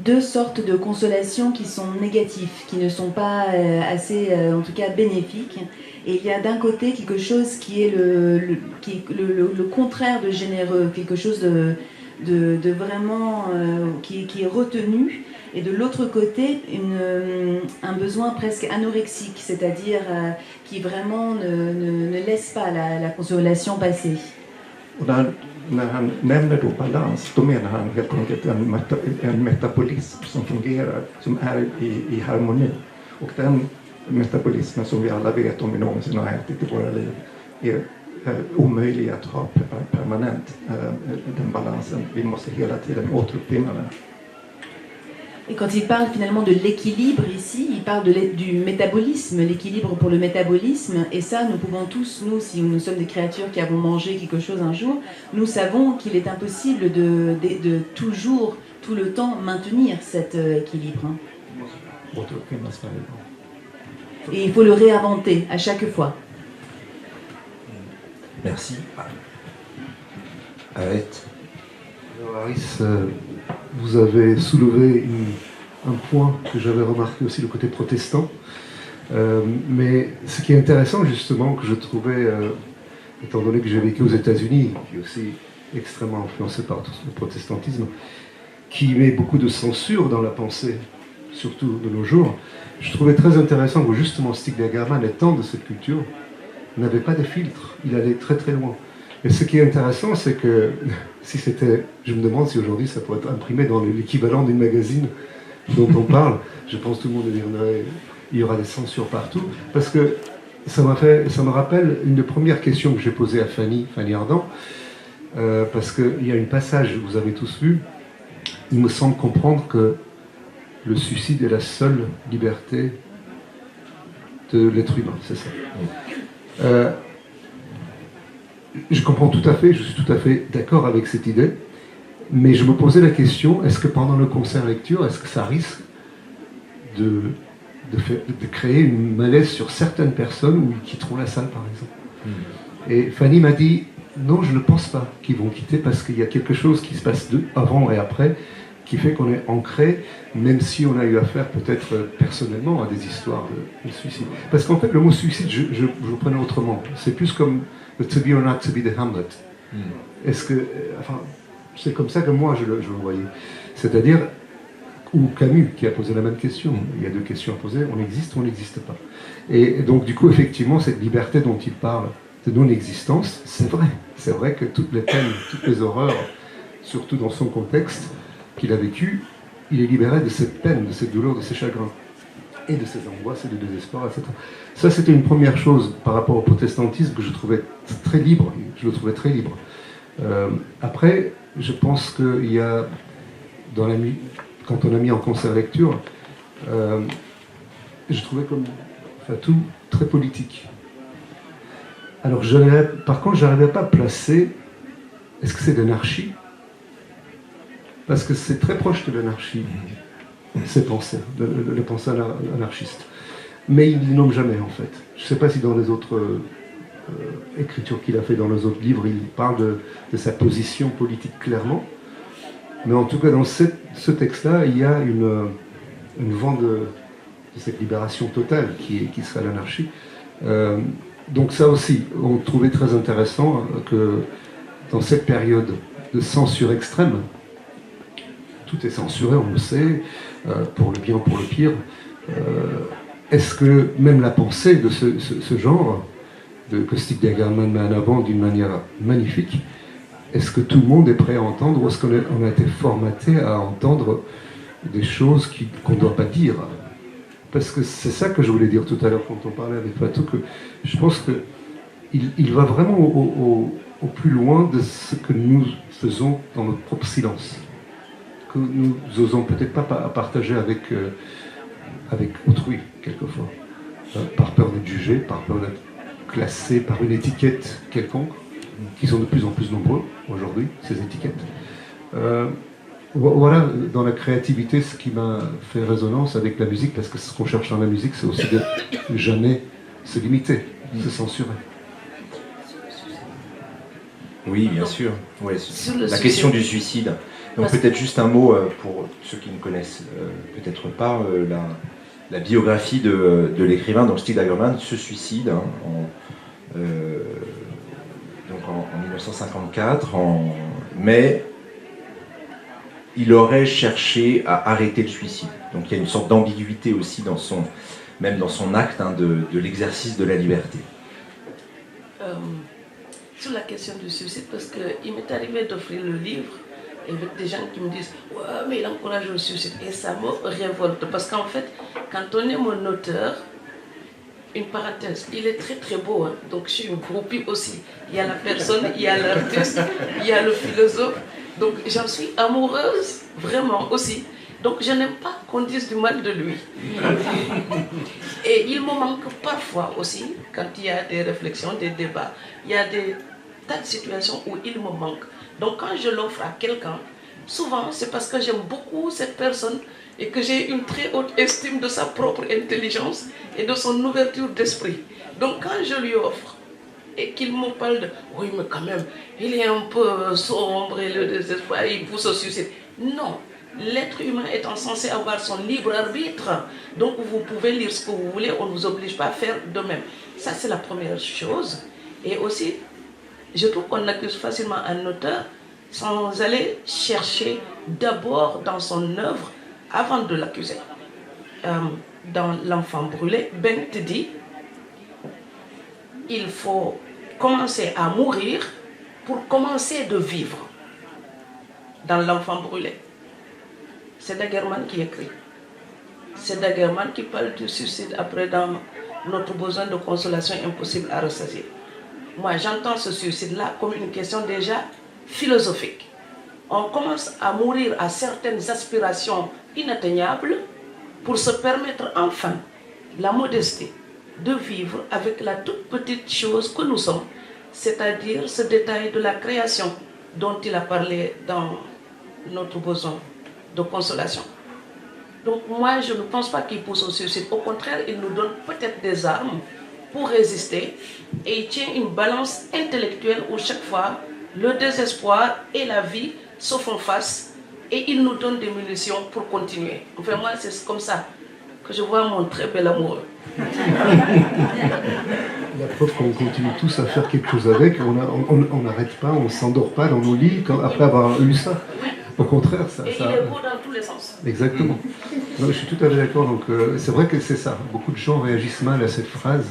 deux sortes de consolation qui sont négatifs, qui ne sont pas assez, en tout cas, bénéfiques. Et il y a d'un côté quelque chose qui est le contraire de généreux, quelque chose de vraiment qui est retenu. Et de l'autre côté, un besoin presque anorexique, c'est-à-dire qui vraiment ne laisse pas la consolation passer. När han nämner då balans, då menar han helt enkelt en metabolism som fungerar, som är i harmoni. Och den metabolismen som vi alla vet om vi någonsin har ätit i våra liv är omöjlig att ha permanent, den balansen. Vi måste hela tiden återuppfinna den. Et quand il parle finalement de l'équilibre ici, il parle du métabolisme, l'équilibre pour le métabolisme. Et ça, nous pouvons tous, nous, si nous sommes des créatures qui avons mangé quelque chose un jour, nous savons qu'il est impossible de toujours, tout le temps, maintenir cet équilibre. Et il faut le réinventer à chaque fois. Merci. Arrête. Alors, Aris, vous avez soulevé un point que j'avais remarqué aussi, le côté protestant. Mais ce qui est intéressant, justement, que je trouvais, étant donné que j'ai vécu aux États-Unis, qui est aussi extrêmement influencé par tout le protestantisme, qui met beaucoup de censure dans la pensée, surtout de nos jours, je trouvais très intéressant que justement Stig Dagerman, étant de cette culture, n'avait pas de filtre. Il allait très très loin. Et ce qui est intéressant, c'est que si c'était, je me demande si aujourd'hui ça pourrait être imprimé dans l'équivalent d'une magazine dont on parle, je pense que tout le monde dirait il y aura des censures partout, parce que ça me rappelle une des premières questions que j'ai posées à Fanny Ardant, parce qu'il y a un passage, vous avez tous vu, il me semble comprendre que le suicide est la seule liberté de l'être humain, c'est ça. Je comprends tout à fait, je suis tout à fait d'accord avec cette idée, mais je me posais la question, est-ce que pendant le concert lecture, est-ce que ça risque de créer une malaise sur certaines personnes ou ils quitteront la salle par exemple. Et Fanny m'a dit, non, je ne pense pas qu'ils vont quitter parce qu'il y a quelque chose qui se passe avant et après qui fait qu'on est ancré, même si on a eu affaire peut-être personnellement à des histoires de suicide. Parce qu'en fait, le mot suicide, je le prenais autrement. C'est plus comme le to be or not to be de Hamlet. Est-ce que, enfin, c'est comme ça que moi je le voyais. C'est-à-dire, ou Camus qui a posé la même question. Il y a deux questions à poser, on existe ou on n'existe pas. Et donc du coup, effectivement, cette liberté dont il parle de non-existence, c'est vrai. C'est vrai que toutes les peines, toutes les horreurs, surtout dans son contexte qu'il a vécu, il est libéré de cette peine, de cette douleur, de ces chagrins, et de ces angoisses et de désespoir, etc. Ça, c'était une première chose par rapport au protestantisme que je trouvais très libre. Je le trouvais très libre. Après, je pense qu'il y a, quand on a mis en concert lecture, je trouvais comme Fatou très politique. Alors, par contre, je n'arrivais pas à placer, est-ce que c'est de l'anarchie? Parce que c'est très proche de l'anarchie, ces pensées, le pensée anarchiste. Mais il ne les nomme jamais, en fait. Je ne sais pas si dans les autres écritures qu'il a fait dans les autres livres, il parle de sa position politique clairement. Mais en tout cas, dans ce texte-là, il y a une vente de cette libération totale qui serait l'anarchie. Donc ça aussi, on trouvait très intéressant que dans cette période de censure extrême, tout est censuré, on le sait, pour le bien, pour le pire. Est-ce que même la pensée de ce genre, que Stig Dagerman met en avant d'une manière magnifique, est-ce que tout le monde est prêt à entendre ou est-ce qu'on a été formaté à entendre des choses qu'on ne doit pas dire? Parce que c'est ça que je voulais dire tout à l'heure quand on parlait avec Fatou, que je pense qu'il va vraiment au plus loin de ce que nous faisons dans notre propre silence, que nous osons peut-être pas partager avec autrui, quelquefois, par peur d'être jugé, par peur d'être classé par une étiquette quelconque, qui sont de plus en plus nombreux aujourd'hui, ces étiquettes. Voilà, dans la créativité, ce qui m'a fait résonance avec la musique, parce que ce qu'on cherche dans la musique, c'est aussi de jamais se limiter, se censurer. Oui, bien sûr. Ouais, la question du suicide. Donc peut-être juste un mot pour ceux qui ne connaissent peut-être pas la biographie de l'écrivain. Donc Stig Dagerman se suicide en 1954, mais il aurait cherché à arrêter le suicide. Donc il y a une sorte d'ambiguïté aussi même dans son acte de l'exercice de la liberté. Sur la question du suicide, parce qu'il m'est arrivé d'offrir le livre avec des gens qui me disent « Ouais, mais il encourage le suicide ». Et ça me révolte, parce qu'en fait, quand on est mon auteur, une parenthèse, il est très très beau, hein. Donc je suis une groupie aussi. Il y a la personne, il y a l'artiste, il y a le philosophe. Donc j'en suis amoureuse, vraiment aussi. Donc je n'aime pas qu'on dise du mal de lui. Et il me manque parfois aussi, quand il y a des réflexions, des débats, il y a des tas de situations où il me manque. Donc quand je l'offre à quelqu'un, souvent c'est parce que j'aime beaucoup cette personne et que j'ai une très haute estime de sa propre intelligence et de son ouverture d'esprit. Donc quand je lui offre et qu'il me parle de « oui mais quand même, il est un peu sombre et le désespoir, il pousse au suicide ». Non, l'être humain étant censé avoir son libre arbitre, donc vous pouvez lire ce que vous voulez, on ne vous oblige pas à faire de même. Ça c'est la première chose. Et aussi, je trouve qu'on accuse facilement un auteur sans aller chercher d'abord dans son œuvre avant de l'accuser. Dans L'Enfant brûlé, Bengt dit il faut commencer à mourir pour commencer de vivre. Dans L'Enfant brûlé, c'est Dagerman qui écrit. C'est Dagerman qui parle du suicide après dans Notre besoin de consolation impossible à ressaisir. Moi, j'entends ce suicide-là comme une question déjà philosophique. On commence à mourir à certaines aspirations inatteignables pour se permettre enfin la modestie de vivre avec la toute petite chose que nous sommes, c'est-à-dire ce détail de la création dont il a parlé dans Notre besoin de consolation. Donc moi, je ne pense pas qu'il pousse au suicide. Au contraire, il nous donne peut-être des armes pour résister et il tient une balance intellectuelle où chaque fois, le désespoir et la vie se font face et il nous donne des munitions pour continuer. Enfin, moi, c'est comme ça que je vois mon très bel amoureux. La preuve qu'on continue tous à faire quelque chose avec, on n'arrête pas, on ne s'endort pas dans nos lits après avoir lu ça. Au contraire, ça... Et il est beau dans tous les sens. Exactement. Non, je suis tout à fait d'accord. Donc, c'est vrai que c'est ça. Beaucoup de gens réagissent mal à cette phrase.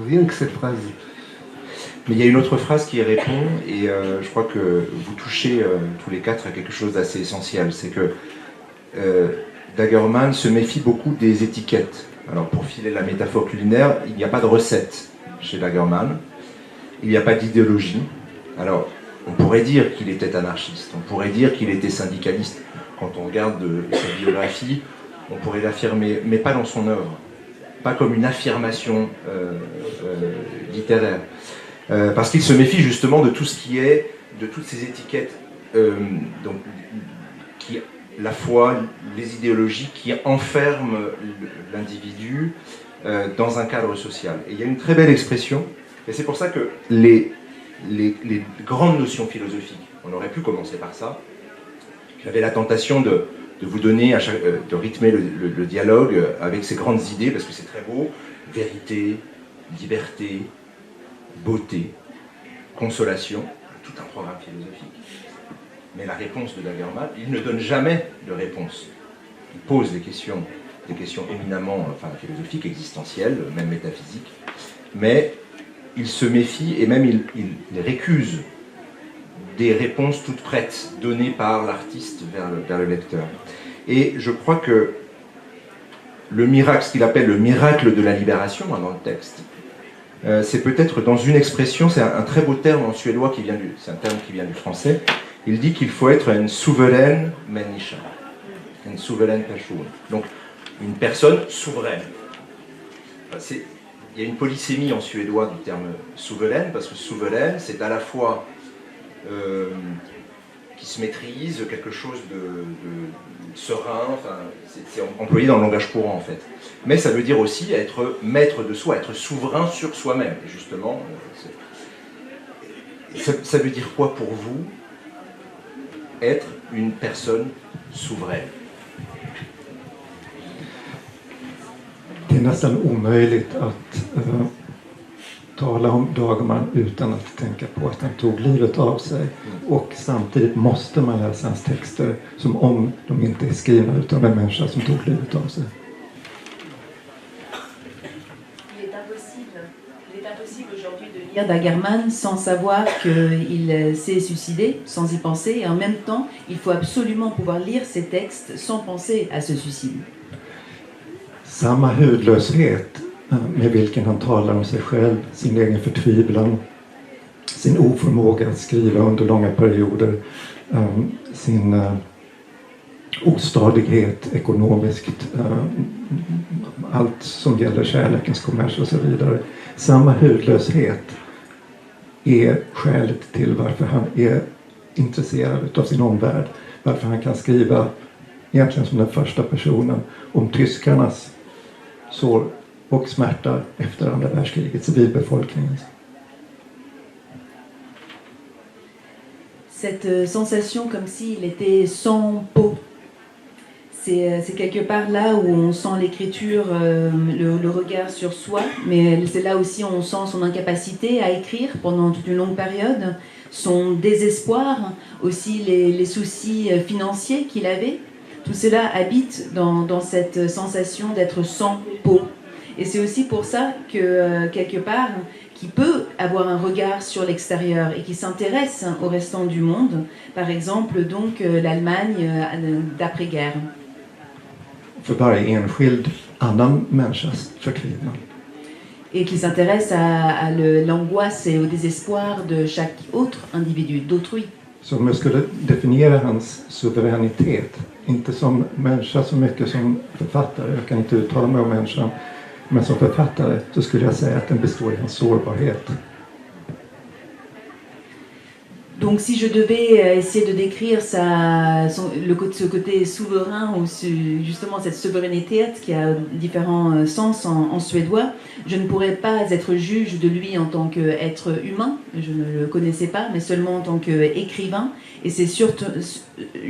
Rien que cette phrase. Mais il y a une autre phrase qui répond, et je crois que vous touchez tous les quatre à quelque chose d'assez essentiel. C'est que Dagerman se méfie beaucoup des étiquettes. Alors, pour filer la métaphore culinaire, il n'y a pas de recette chez Dagerman. Il n'y a pas d'idéologie. Alors, on pourrait dire qu'il était anarchiste, on pourrait dire qu'il était syndicaliste. Quand on regarde sa biographie, on pourrait l'affirmer, mais pas dans son œuvre, pas comme une affirmation littéraire. Parce qu'il se méfie justement de tout ce qui est, de toutes ces étiquettes, donc, qui, la foi, les idéologies qui enferment l'individu dans un cadre social. Et il y a une très belle expression, et c'est pour ça que les grandes notions philosophiques, on aurait pu commencer par ça. J'avais la tentation de vous donner, de rythmer le dialogue avec ces grandes idées, parce que c'est très beau. Vérité, liberté, beauté, consolation, tout un programme philosophique. Mais la réponse de Dagerman, il ne donne jamais de réponse. Il pose des questions éminemment philosophiques, existentielles, même métaphysiques, mais il se méfie et même il récuse des réponses toutes prêtes, données par l'artiste vers le lecteur. Et je crois que le miracle, ce qu'il appelle le miracle de la libération dans le texte, c'est peut-être dans une expression, c'est un très beau terme en suédois c'est un terme qui vient du français. Il dit qu'il faut être une souveraine människa, une souveraine person. Donc une personne souveraine. Il y a une polysémie en suédois du terme souveraine, parce que souveraine, c'est à la fois qui se maîtrise, quelque chose de serein, enfin, c'est employé dans le langage courant en fait. Mais ça veut dire aussi être maître de soi, être souverain sur soi-même. Et justement, ça veut dire quoi pour vous, être une personne souveraine? Det är nästan omöjligt att tala om Dagerman utan att tänka på att han tog livet av sig. Och samtidigt måste man läsa hans texter som om de inte är skrivna utav en människa som tog livet av sig. Il est impossible aujourd'hui de lire Dagerman sans savoir qu'il s'est suicidé, sans y penser. Et en même temps, il faut absolument pouvoir lire ses textes sans penser à ce suicide. Samma hudlöshet med vilken han talar om sig själv, sin egen förtvivlan, sin oförmåga att skriva under långa perioder, sin ostadighet ekonomiskt, allt som gäller kärlekens kommers och så vidare. Samma hudlöshet är skälet till varför han är intresserad av sin omvärld, varför han kan skriva egentligen som den första personen om tyskarnas sår och smärta efter andra världskriget, civilbefolkningen. Cette sensation comme s'il était sans peau, c'est quelque part là où on sent l'écriture, le regard sur soi, mais c'est là aussi où on sent son incapacité à écrire pendant toute une longue période, son désespoir, aussi les soucis financiers qu'il avait. Tout cela habite dans cette sensation d'être sans peau. Et c'est aussi pour ça que, quelque part, qui peut avoir un regard sur l'extérieur et qui s'intéresse au restant du monde, par exemple donc l'Allemagne d'après-guerre. För varje enskild annan människas förtvivlan. Et qui s'intéresse à l'angoisse et au désespoir de chaque autre individu, d'autrui. Så om jag skulle definiera hans suveränitet, inte som människa så mycket som författare, jag kan inte uttala mig om människan, men som författare så skulle jag säga att den består i hans sårbarhet. Donc si je devais essayer de décrire ce côté souverain ou justement cette souveraineté qui a différents sens en suédois, je ne pourrais pas être juge de lui en tant qu'être humain, je ne le connaissais pas, mais seulement en tant qu'écrivain. Et c'est surtout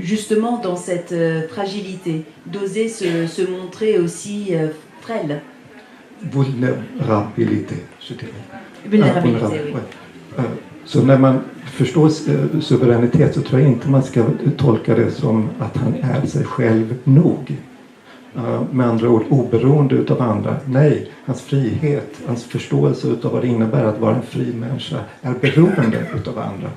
justement dans cette fragilité, d'oser se montrer aussi frêle. Vulnerabilité, je dirais. Vulnérabilité, oui. Så när man förstår suveränitet så tror jag inte man ska tolka det som att han är sig själv nog. Med andra ord, oberoende utav andra. Nej, hans frihet, hans förståelse utav vad det innebär att vara en fri människa är beroende utav andra.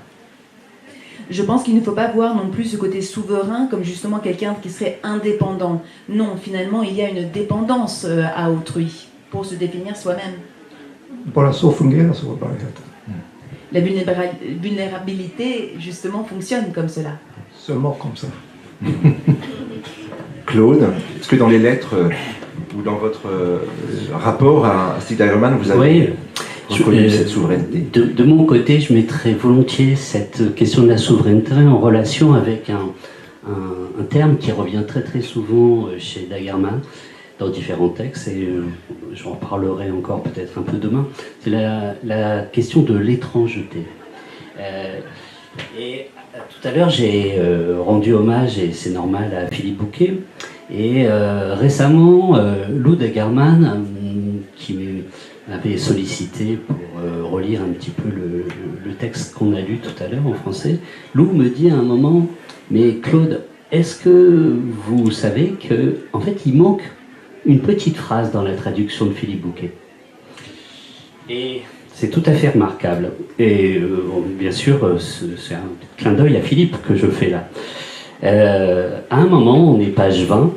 Je pense qu'il ne faut pas voir non plus ce côté souverain comme justement quelqu'un qui serait indépendant. Non, finalement, il y a une dépendance à autrui pour se définir soi-même. Bara så fungerar sårbarheten. La vulnérabilité, justement, fonctionne comme cela. Seulement comme ça. Claude, est-ce que dans les lettres ou dans votre rapport à Stig Dagerman, vous avez reconnu cette souveraineté? De mon côté, je mettrais volontiers cette question de la souveraineté en relation avec un terme qui revient très très souvent chez Dagerman dans différents textes, et j'en reparlerai encore peut-être un peu demain. C'est la question de l'étrangeté. Et tout à l'heure, j'ai rendu hommage, et c'est normal, à Philippe Bouquet. Et récemment, Lou Dagerman, qui m'avait sollicité pour relire un petit peu le texte qu'on a lu tout à l'heure en français, Lou me dit à un moment, mais Claude, est-ce que vous savez qu'en fait, il manque une petite phrase dans la traduction de Philippe Bouquet? Et C'est tout à fait remarquable. Et bien sûr, c'est un clin d'œil à Philippe que je fais là. À un moment, on est page 20,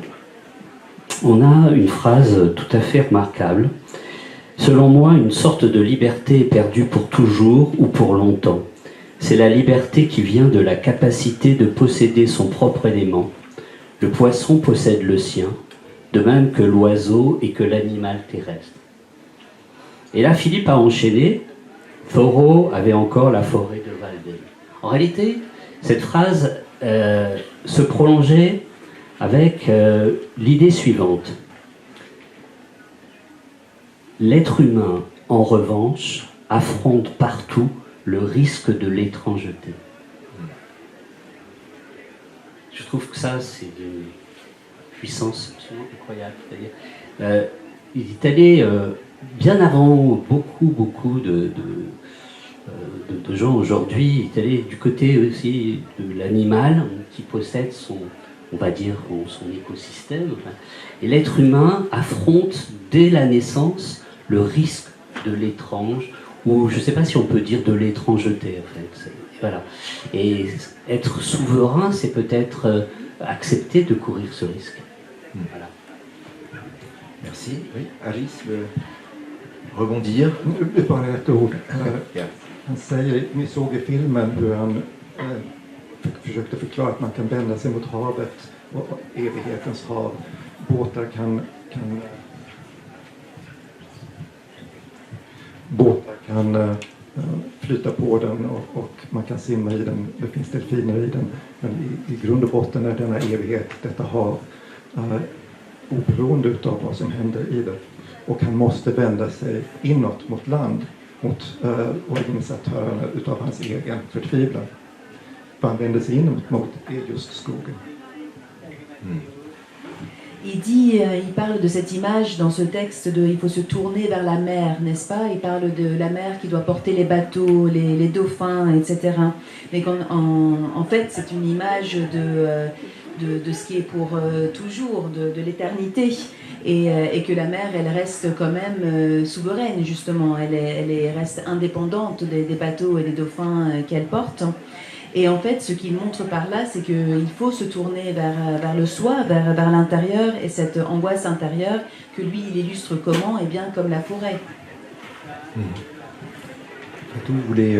on a une phrase tout à fait remarquable. Selon moi, une sorte de liberté est perdue pour toujours ou pour longtemps. C'est la liberté qui vient de la capacité de posséder son propre élément. Le poisson possède le sien, de même que l'oiseau et que l'animal terrestre. Et là, Philippe a enchaîné. Thoreau avait encore la forêt de Walden. En réalité, cette phrase se prolongeait avec l'idée suivante. L'être humain, en revanche, affronte partout le risque de l'étrangeté. Je trouve que ça, c'est d'une puissance absolument incroyable. C'est-à-dire, il est allé bien avant beaucoup de gens aujourd'hui. Il est allé du côté aussi de l'animal qui possède son, on va dire, son écosystème. Et l'être humain affronte dès la naissance le risque de l'étrange, ou je ne sais pas si on peut dire de l'étrangeté en fait. Voilà. Et être souverain, c'est peut-être accepter de courir ce risque. Voilà. Merci. Oui, Alice, rebondir. Bara ett ord. Han säger, ni såg i filmen hur han försökte förklara att man kan vända sig mot havet och evighetens hav. Båtar kan flyta på den och man kan simma i den. Det finns delfiner i den. Men i grund och botten är denna evighet, detta hav, oberoende utav vad som händer i det. Och han måste vända sig inåt mot land, mot organisatörerna utav hans egen förtvivlan. För han vänder sig inåt mot just skogen. Il parle de cette image dans ce texte de il faut se tourner vers la mer, n'est-ce pas? Il parle de la mer qui doit porter les bateaux, les dauphins, etc. Mais en fait, c'est une image de ce qui est pour toujours, de l'éternité. Et que la mer, elle reste quand même souveraine, justement. Elle reste indépendante des bateaux et des dauphins qu'elle porte. Et en fait, ce qu'il montre par là, c'est qu'il faut se tourner vers le soi, vers l'intérieur, et cette angoisse intérieure que lui, il illustre comment? Eh bien, comme la forêt. Fatou, vous voulez...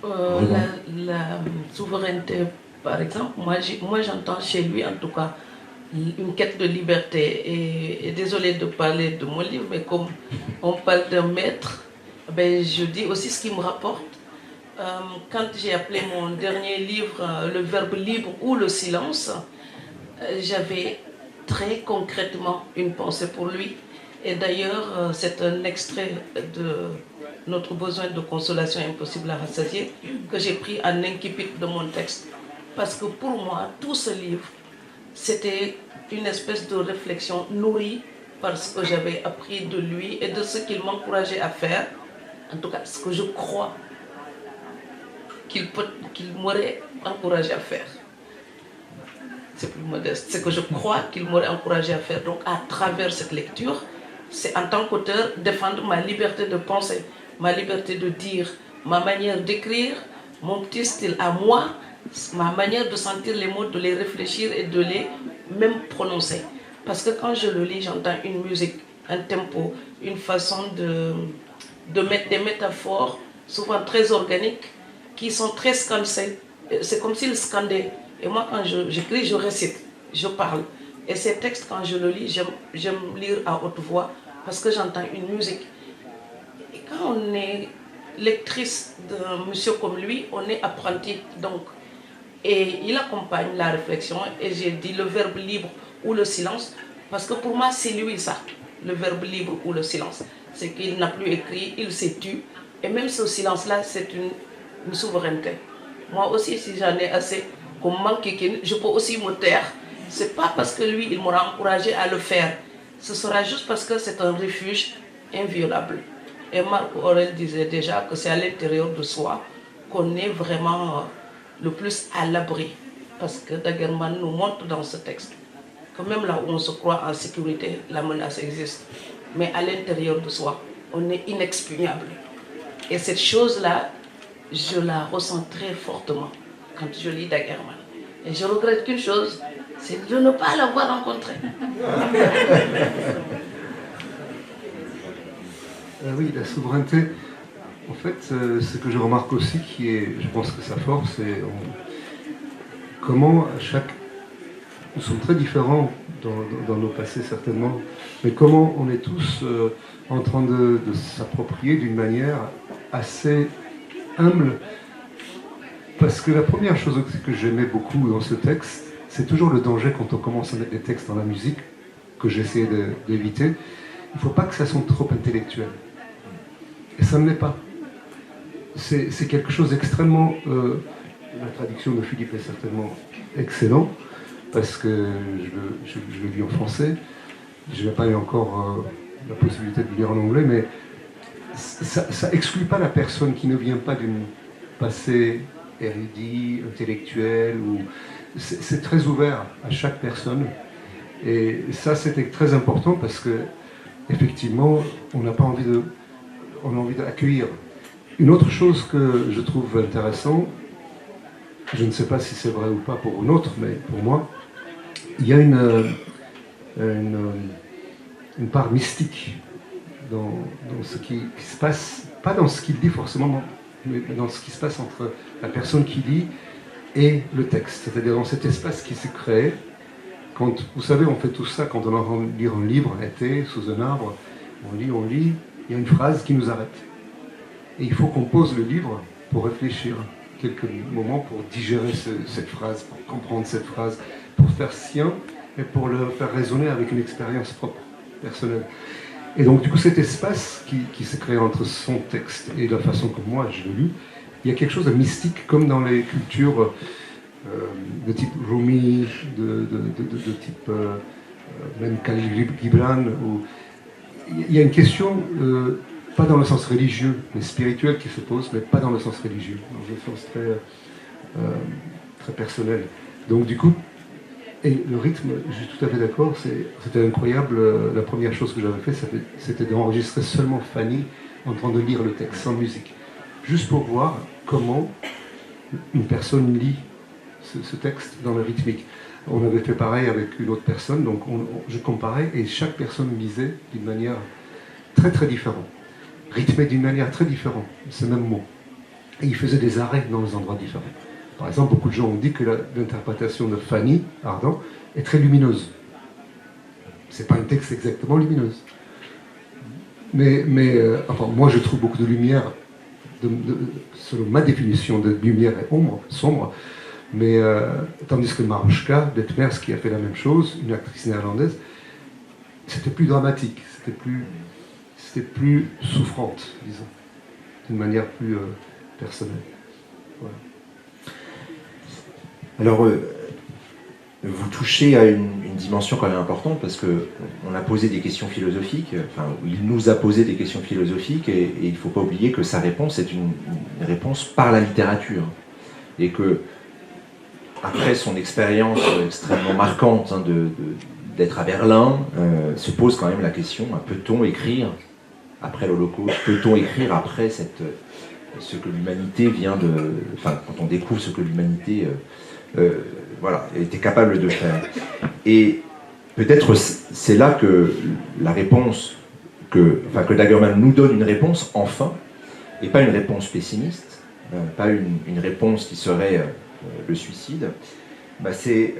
la souveraineté, par exemple, moi j'entends chez lui, en tout cas, une quête de liberté. Et désolé de parler de mon livre, mais comme on parle d'un maître, ben, je dis aussi ce qui me rapporte. Quand j'ai appelé mon dernier livre Le Verbe libre ou le silence, j'avais très concrètement une pensée pour lui. Et d'ailleurs, c'est un extrait de Notre besoin de consolation impossible à rassasier que j'ai pris en incipit de mon texte. Parce que pour moi, tout ce livre, c'était une espèce de réflexion nourrie par ce que j'avais appris de lui et de ce qu'il m'encourageait à faire. En tout cas, ce que je crois qu'il m'aurait encouragé à faire. C'est plus modeste. C'est que je crois qu'il m'aurait encouragé à faire. Donc, à travers cette lecture, c'est en tant qu'auteur défendre ma liberté de penser, ma liberté de dire, ma manière d'écrire, mon petit style à moi, ma manière de sentir les mots, de les réfléchir et de les même prononcer. Parce que quand je le lis, j'entends une musique, un tempo, une façon de mettre des métaphores, souvent très organiques, qui sont très scandées. C'est comme s'ils scandaient. Et moi, quand j'écris, je récite, je parle. Et ces textes, quand je le lis, j'aime lire à haute voix parce que j'entends une musique. Et quand on est lectrice d'un monsieur comme lui, on est apprenti. Donc, et il accompagne la réflexion. Et j'ai dit le verbe libre ou le silence. Parce que pour moi, c'est lui ça, le verbe libre ou le silence. C'est qu'il n'a plus écrit, il s'est tu. Et même ce silence-là, c'est une souveraineté. Moi aussi, si j'en ai assez, comme manque, je peux aussi me taire. C'est pas parce que lui, il m'aura encouragé à le faire. Ce sera juste parce que c'est un refuge inviolable. Et Marc Aurèle disait déjà que c'est à l'intérieur de soi qu'on est vraiment le plus à l'abri. Parce que Daguerman nous montre dans ce texte que même là où on se croit en sécurité, la menace existe. Mais à l'intérieur de soi, on est inexpugnable. Et cette chose-là, je la ressens très fortement quand je lis Daguerman. Et je regrette qu'une chose, c'est de ne pas l'avoir rencontré. Oui, la souveraineté, en fait, ce que je remarque aussi, qui est, je pense que sa force, c'est comment nous sommes très différents dans nos passés certainement, mais comment on est tous en train de s'approprier d'une manière assez humble, parce que la première chose que j'aimais beaucoup dans ce texte, c'est toujours le danger quand on commence à mettre des textes dans la musique, que j'essayais d'éviter. Il ne faut pas que ça sonne trop intellectuel. Et ça ne l'est pas. C'est quelque chose d'extrêmement... la traduction de Philippe est certainement excellente, parce que je le lis en français. Je n'ai pas eu encore la possibilité de le lire en anglais, mais ça exclut pas la personne qui ne vient pas d'une passé érudit, intellectuel. C'est très ouvert à chaque personne. Et ça, c'était très important parce que, effectivement, on a envie d'accueillir. Une autre chose que je trouve intéressante, je ne sais pas si c'est vrai ou pas pour une autre, mais pour moi, il y a une part mystique dans ce qui se passe, pas dans ce qu'il dit forcément, mais dans ce qui se passe entre la personne qui lit et le texte. C'est-à-dire dans cet espace qui s'est créé. Quand, vous savez, on fait tout ça quand on entend lire un livre, été, sous un arbre, on lit, il y a une phrase qui nous arrête. Et il faut qu'on pose le livre pour réfléchir quelques moments, pour digérer cette phrase, pour comprendre cette phrase, pour faire sien et pour le faire résonner avec une expérience propre, personnelle. Et donc, du coup, cet espace qui s'est créé entre son texte et la façon que moi je l'ai lu, il y a quelque chose de mystique, comme dans les cultures de type Rumi, de type même Khalil Gibran. Il y a une question, pas dans le sens religieux, mais spirituel qui se pose, mais pas dans le sens religieux, dans le sens très personnel. Donc, du coup, et le rythme, je suis tout à fait d'accord, c'était incroyable. La première chose que j'avais fait, c'était d'enregistrer seulement Fanny en train de lire le texte, sans musique. Juste pour voir comment une personne lit ce texte dans le rythmique. On avait fait pareil avec une autre personne, donc je comparais, et chaque personne lisait d'une manière très très différente, rythmée d'une manière très différente, ce même mot. Et il faisait des arrêts dans des endroits différents. Par exemple, beaucoup de gens ont dit que l'interprétation de Fanny Ardant est très lumineuse. C'est pas un texte exactement lumineuse. Mais enfin, moi je trouve beaucoup de lumière, selon ma définition de lumière et ombre, sombre, mais tandis que Marushka Detmers, qui a fait la même chose, une actrice néerlandaise, c'était plus dramatique, c'était plus souffrante, disons, d'une manière plus personnelle. Voilà. Alors, vous touchez à une dimension quand même importante, parce qu'on a posé des questions philosophiques, enfin, il nous a posé des questions philosophiques, et il ne faut pas oublier que sa réponse est une réponse par la littérature. Et que, après son expérience extrêmement marquante d'être à Berlin, se pose quand même la question, peut-on écrire après l'Holocauste, peut-on écrire après ce que l'humanité vient de... Enfin, quand on découvre ce que l'humanité voilà, était capable de faire. Et peut-être c'est là que la réponse, que Daguerman nous donne une réponse, enfin, et pas une réponse pessimiste, pas une réponse qui serait le suicide, c'est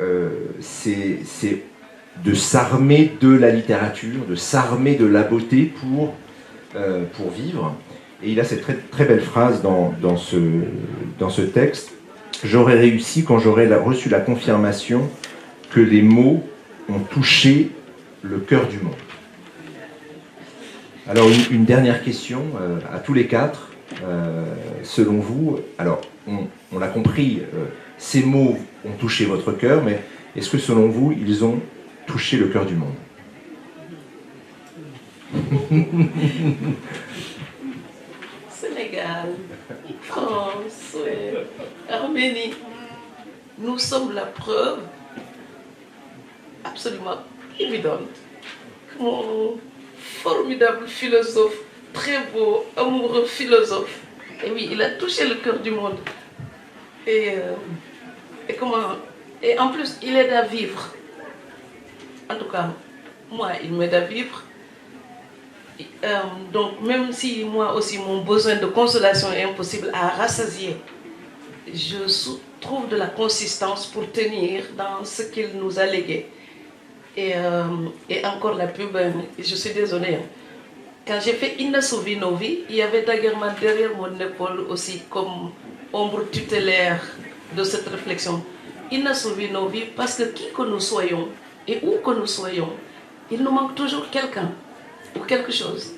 de s'armer de la littérature, de s'armer de la beauté pour vivre. Et il a cette très, très belle phrase dans ce texte: « J'aurais réussi quand j'aurais reçu la confirmation que les mots ont touché le cœur du monde. » Alors une dernière question à tous les quatre. Selon vous, alors on l'a compris, ces mots ont touché votre cœur, mais est-ce que selon vous, ils ont touché le cœur du monde? Sénégal, France, Arménie, nous sommes la preuve absolument évidente que mon formidable philosophe très beau, amoureux, philosophe. Et oui, il a touché le cœur du monde. Et en plus, il aide à vivre. En tout cas, moi, il m'aide à vivre. Donc, même si moi aussi, mon besoin de consolation est impossible à rassasier, je trouve de la consistance pour tenir dans ce qu'il nous a légué. Et encore la pub, je suis désolée. Quand j'ai fait Inna Souvi Novi, il y avait Daguerman derrière mon épaule aussi comme ombre tutélaire de cette réflexion. Inna Souvi Novi, parce que qui que nous soyons et où que nous soyons, il nous manque toujours quelqu'un ou quelque chose.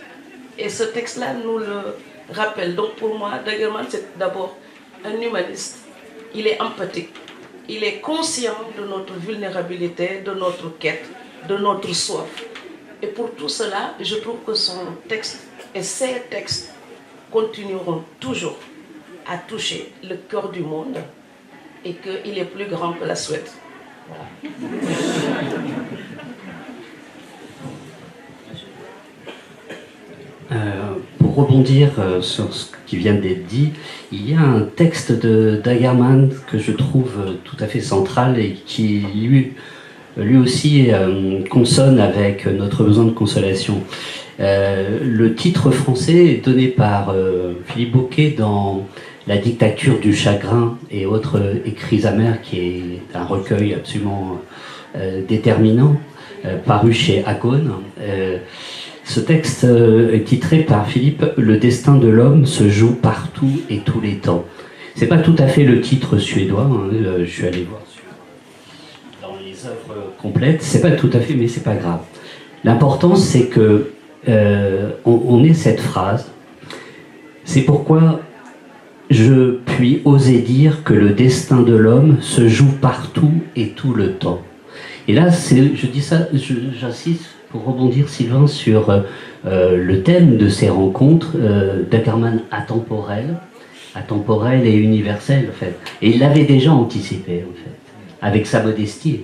Et ce texte-là nous le rappelle. Donc pour moi, Daguerman, c'est d'abord un humaniste. Il est empathique. Il est conscient de notre vulnérabilité, de notre quête, de notre soif. Et pour tout cela, je trouve que son texte et ses textes continueront toujours à toucher le cœur du monde et qu'il est plus grand que la Suède. Pour rebondir sur ce qui vient d'être dit, il y a un texte de Daguerman que je trouve tout à fait central et qui lui aussi consonne avec notre besoin de consolation. Le titre français est donné par Philippe Bouquet dans La dictature du chagrin et autres écrits amers, qui est un recueil absolument déterminant, paru chez Agone. Ce texte est titré par Philippe « Le destin de l'homme se joue partout et tous les temps ». C'est pas tout à fait le titre suédois, hein, je suis allé voir dans les œuvres complètes, c'est pas tout à fait, mais c'est pas grave. L'important, c'est que on ait cette phrase. C'est pourquoi je puis oser dire que le destin de l'homme se joue partout et tout le temps. Et là, je dis ça, j'insiste pour rebondir, Sylvain, sur le thème de ces rencontres, Daguerman atemporel et universel, en fait. Et il l'avait déjà anticipé, en fait, avec sa modestie.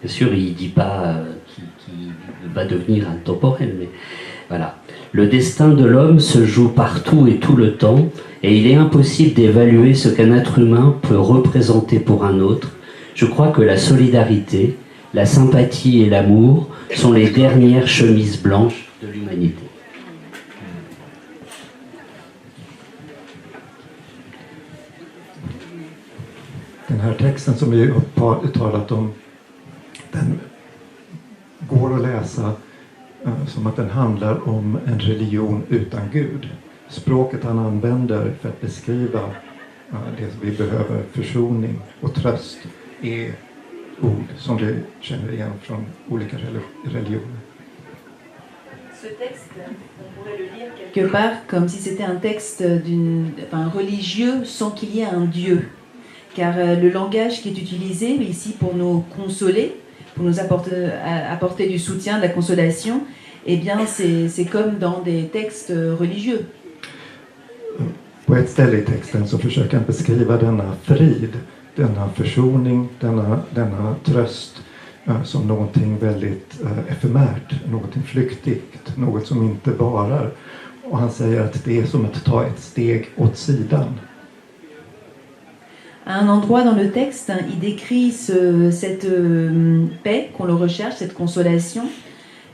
Bien sûr, il ne dit pas qu'il va devenir intemporel, mais voilà. Le destin de l'homme se joue partout et tout le temps, et il est impossible d'évaluer ce qu'un être humain peut représenter pour un autre. Je crois que la solidarité, la sympathie et l'amour sont les dernières chemises blanches de l'humanité. Den här texten som vi har talat om, den går att läsa som att den handlar om en religion utan Gud. Språket han använder för att beskriva det som vi behöver, försoning och tröst, är ord som du känner igen från olika religioner. Ce texte, on pourrait le lire quelque part comme si c'était un texte religieux sans qu'il y ait un Dieu. Car le langage qui est utilisé ici pour nous consoler, pour nous apporter du soutien, de la consolation, eh bien c'est comme dans des textes religieux. På ett ställe i texten så försöker han beskriva denna frid, denna försoning, denna tröst som någonting väldigt efemärt, någonting flyktigt, något som inte varar. Och han säger att det är som att ta ett steg åt sidan. À un endroit dans le texte, il décrit cette paix qu'on le recherche, cette consolation,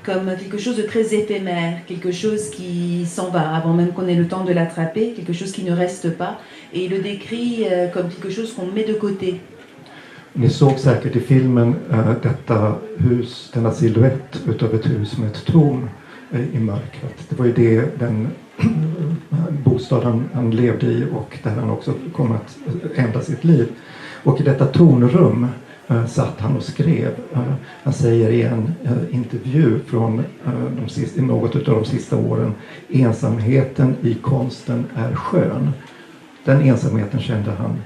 comme quelque chose de très éphémère, quelque chose qui s'en va avant même qu'on ait le temps de l'attraper, quelque chose qui ne reste pas. Et il le décrit comme quelque chose qu'on met de côté. Ni såg säkert i filmen detta hus, denna silhuett utav ett hus med ett torn i mörkret. Det var ju den bostad han levde i och där han också kom att ändra sitt liv. Och i detta tornrum satt han och skrev. Han säger i en intervju från något av de sista åren: ensamheten i konsten är skön. Den ensamheten kände han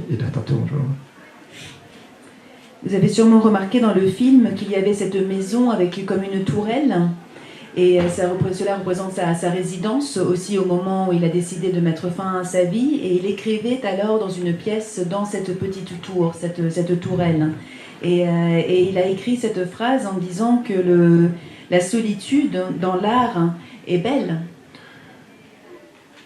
i detta tornrum. Vous avez sûrement remarqué dans le film qu'il y avait cette maison avec comme une tourelle. Et cela représente sa résidence aussi au moment où il a décidé de mettre fin à sa vie. Et il écrivait alors dans une pièce dans cette petite tour, cette tourelle. Et il a écrit cette phrase en disant que la solitude dans l'art est belle.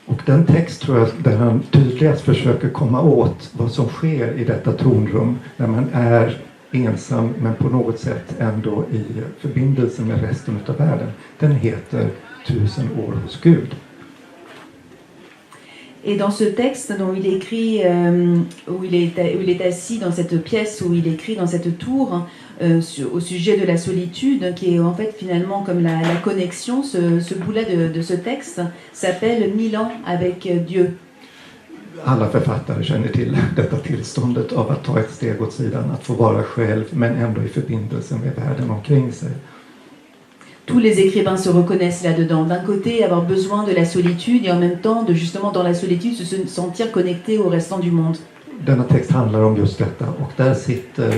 Och den text tror jag där han tydligast försöker komma åt vad som sker i detta tornrum när man är ensam men på något sätt ändå i förbindelse med resten av världen. Den heter 1000 år hos Gud. Et dans ce texte dont il écrit, où il est assis dans cette pièce, où il écrit dans cette tour au sujet de la solitude, qui est en fait finalement comme la connexion, ce bout-là de ce texte s'appelle 1000 ans avec Dieu. Alla författare känner till detta tillståndet av att ta ett steg åt sidan, att få vara själv men ändå i förbindelse med världen omkring sig. Tous les écrivains se reconnaissent là-dedans. D'un côté, avoir besoin de la solitude et en même temps, de justement dans la solitude, se sentir connecté au restant du monde. Denna text handlar om just detta och där sitter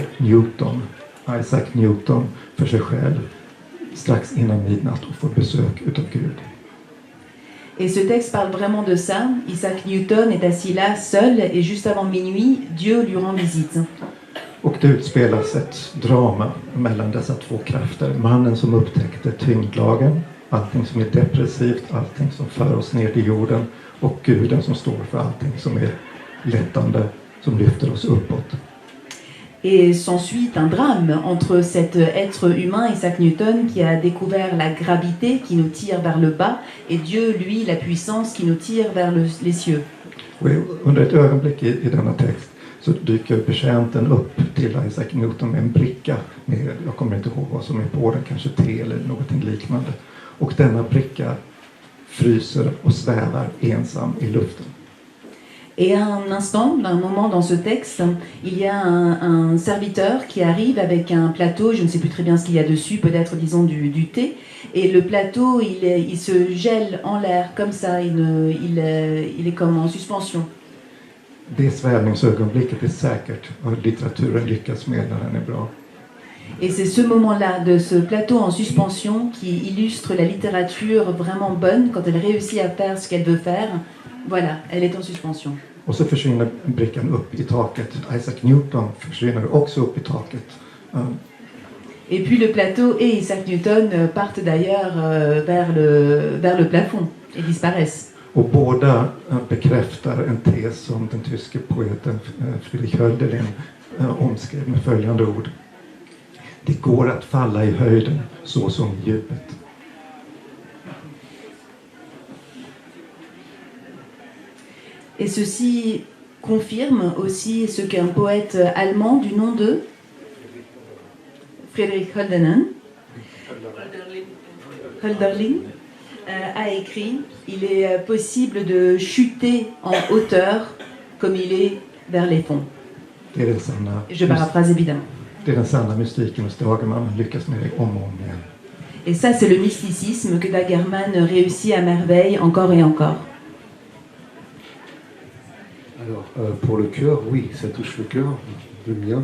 Isaac Newton för sig själv strax innan midnatt och får besök utav Gud. Et ce texte parle vraiment de ça. Isaac Newton est assis là, seul, et juste avant minuit, Dieu lui rend visite. Och det utspelas ett drama mellan dessa två krafter. Mannen som upptäckte tyngdlagen, allting som är depressivt, allting som för oss ner till jorden, och Guden som står för allting som är lättande, som lyfter oss uppåt. Et s'ensuit un drame entre cet être humain, Isaac Newton, qui a découvert la gravité qui nous tire vers le bas, et Dieu, lui, la puissance qui nous tire vers les cieux. Och under ett ögonblick i denna text så dyker betjänten upp till Isaac Newton med en bricka med, jag kommer inte ihåg vad som är på den, kanske te eller någonting liknande. Och denna bricka fryser och svävar ensam i luften. Et à un instant, à un moment dans ce texte, il y a un serviteur qui arrive avec un plateau, je ne sais plus très bien ce qu'il y a dessus, peut-être disons du thé, et le plateau il se gèle en l'air comme ça, il est comme en suspension. Det svävningsögonblicket är säkert vad litteraturen lyckas med när den är bra. Et c'est ce moment-là, de ce plateau en suspension, qui illustre la littérature vraiment bonne, quand elle réussit à faire ce qu'elle veut faire. Voilà, elle est en suspension. Och så försvinner brickan upp i taket. Isaac Newton försvinner också upp i taket. Et puis le plateau et Isaac Newton partent d'ailleurs vers le plafond et disparaissent. Och båda bekräftar en tes som den tyske poeten Friedrich Hölderlin omskrev med följande ord. Det går att falla i höjden så som i djupet. Et ceci confirme aussi ce qu'un poète allemand du nom de Friedrich Hölderlin a écrit « Il est possible de chuter en hauteur comme il est vers les fonds ». Je paraphrase évidemment. Det är den sanna mystiken hos Dagerman, lyckas med det om och om igen. Et ça, c'est le mysticisme que Dagerman réussit à merveille encore et encore. Alors, pour le cœur, oui, ça touche le cœur, le mien.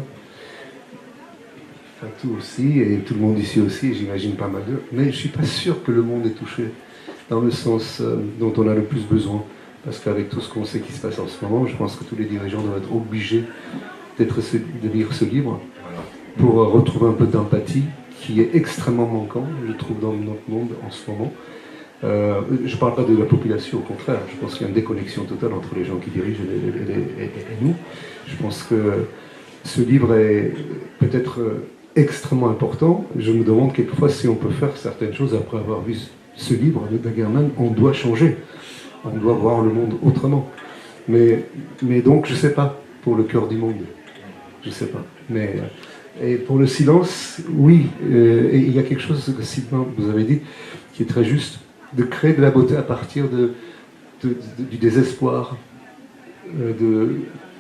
Fatou aussi, et tout le monde ici aussi, j'imagine pas mal d'eux. Mais je ne suis pas sûr que le monde est touché dans le sens dont on a le plus besoin. Parce qu'avec tout ce qu'on sait qui se passe en ce moment, je pense que tous les dirigeants doivent être obligés de lire ce livre pour retrouver un peu d'empathie qui est extrêmement manquant, je trouve, dans notre monde en ce moment. Je ne parle pas de la population, au contraire. Je pense qu'il y a une déconnexion totale entre les gens qui dirigent et nous. Je pense que ce livre est peut-être extrêmement important. Je me demande quelquefois si on peut faire certaines choses après avoir vu ce livre de Dagerman. On doit changer. On doit voir le monde autrement. Mais donc, je ne sais pas, pour le cœur du monde. Je ne sais pas. Et pour le silence, oui. Et il y a quelque chose que Sylvain, vous avez dit, qui est très juste, de créer de la beauté à partir du désespoir.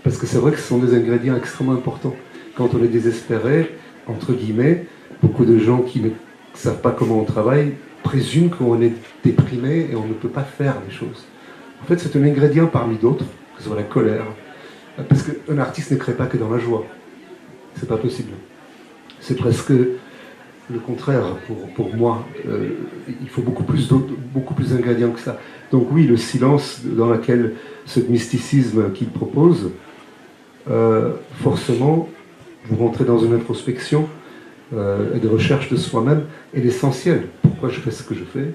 Parce que c'est vrai que ce sont des ingrédients extrêmement importants. Quand on est désespéré, entre guillemets, beaucoup de gens qui ne savent pas comment on travaille présument qu'on est déprimé et on ne peut pas faire les choses. En fait, c'est un ingrédient parmi d'autres, que ce soit la colère. Parce qu'un artiste ne crée pas que dans la joie. C'est pas possible. C'est presque le contraire pour moi. Il faut beaucoup plus d'ingrédients que ça. Donc oui, le silence dans lequel ce mysticisme qu'il propose, forcément, vous rentrez dans une introspection et de recherche de soi-même est l'essentiel. Pourquoi je fais ce que je fais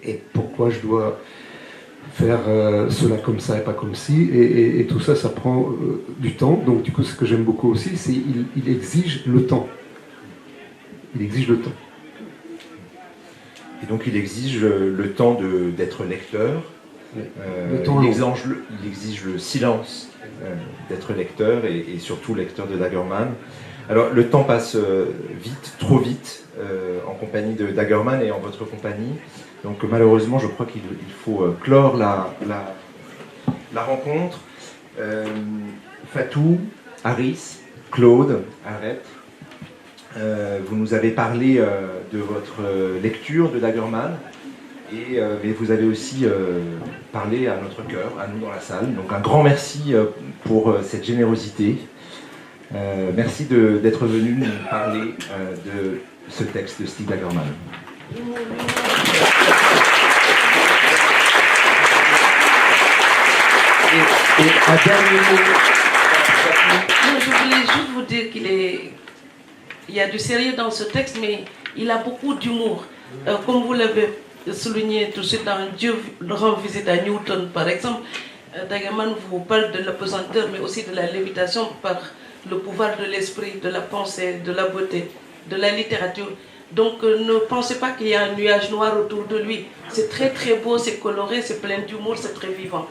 et pourquoi je dois faire cela comme ça et pas comme ci, et tout ça, ça prend du temps. Donc du coup, ce que j'aime beaucoup aussi, c'est qu'il exige le temps. Il exige le temps. Et donc il exige le temps d'être lecteur, il exige le silence d'être lecteur et surtout lecteur de Dagerman. Alors le temps passe vite, trop vite, en compagnie de Dagerman et en votre compagnie. Donc malheureusement, je crois qu'il faut clore la rencontre. Fatou, Haris, Claude, Arep, vous nous avez parlé de votre lecture de Dagerman, mais vous avez aussi parlé à notre cœur, à nous dans la salle. Donc un grand merci pour cette générosité. Merci d'être venu nous parler de ce texte de Stig Dagerman. Et un dernier mot. Je voulais juste vous dire il y a du sérieux dans ce texte, mais il a beaucoup d'humour. Comme vous l'avez souligné tout de suite dans Dieu rend visite à Newton, par exemple, Dagerman vous parle de l'apesanteur, mais aussi de la lévitation par le pouvoir de l'esprit, de la pensée, de la beauté, de la littérature. Donc ne pensez pas qu'il y a un nuage noir autour de lui. C'est très très beau, c'est coloré, c'est plein d'humour, c'est très vivant.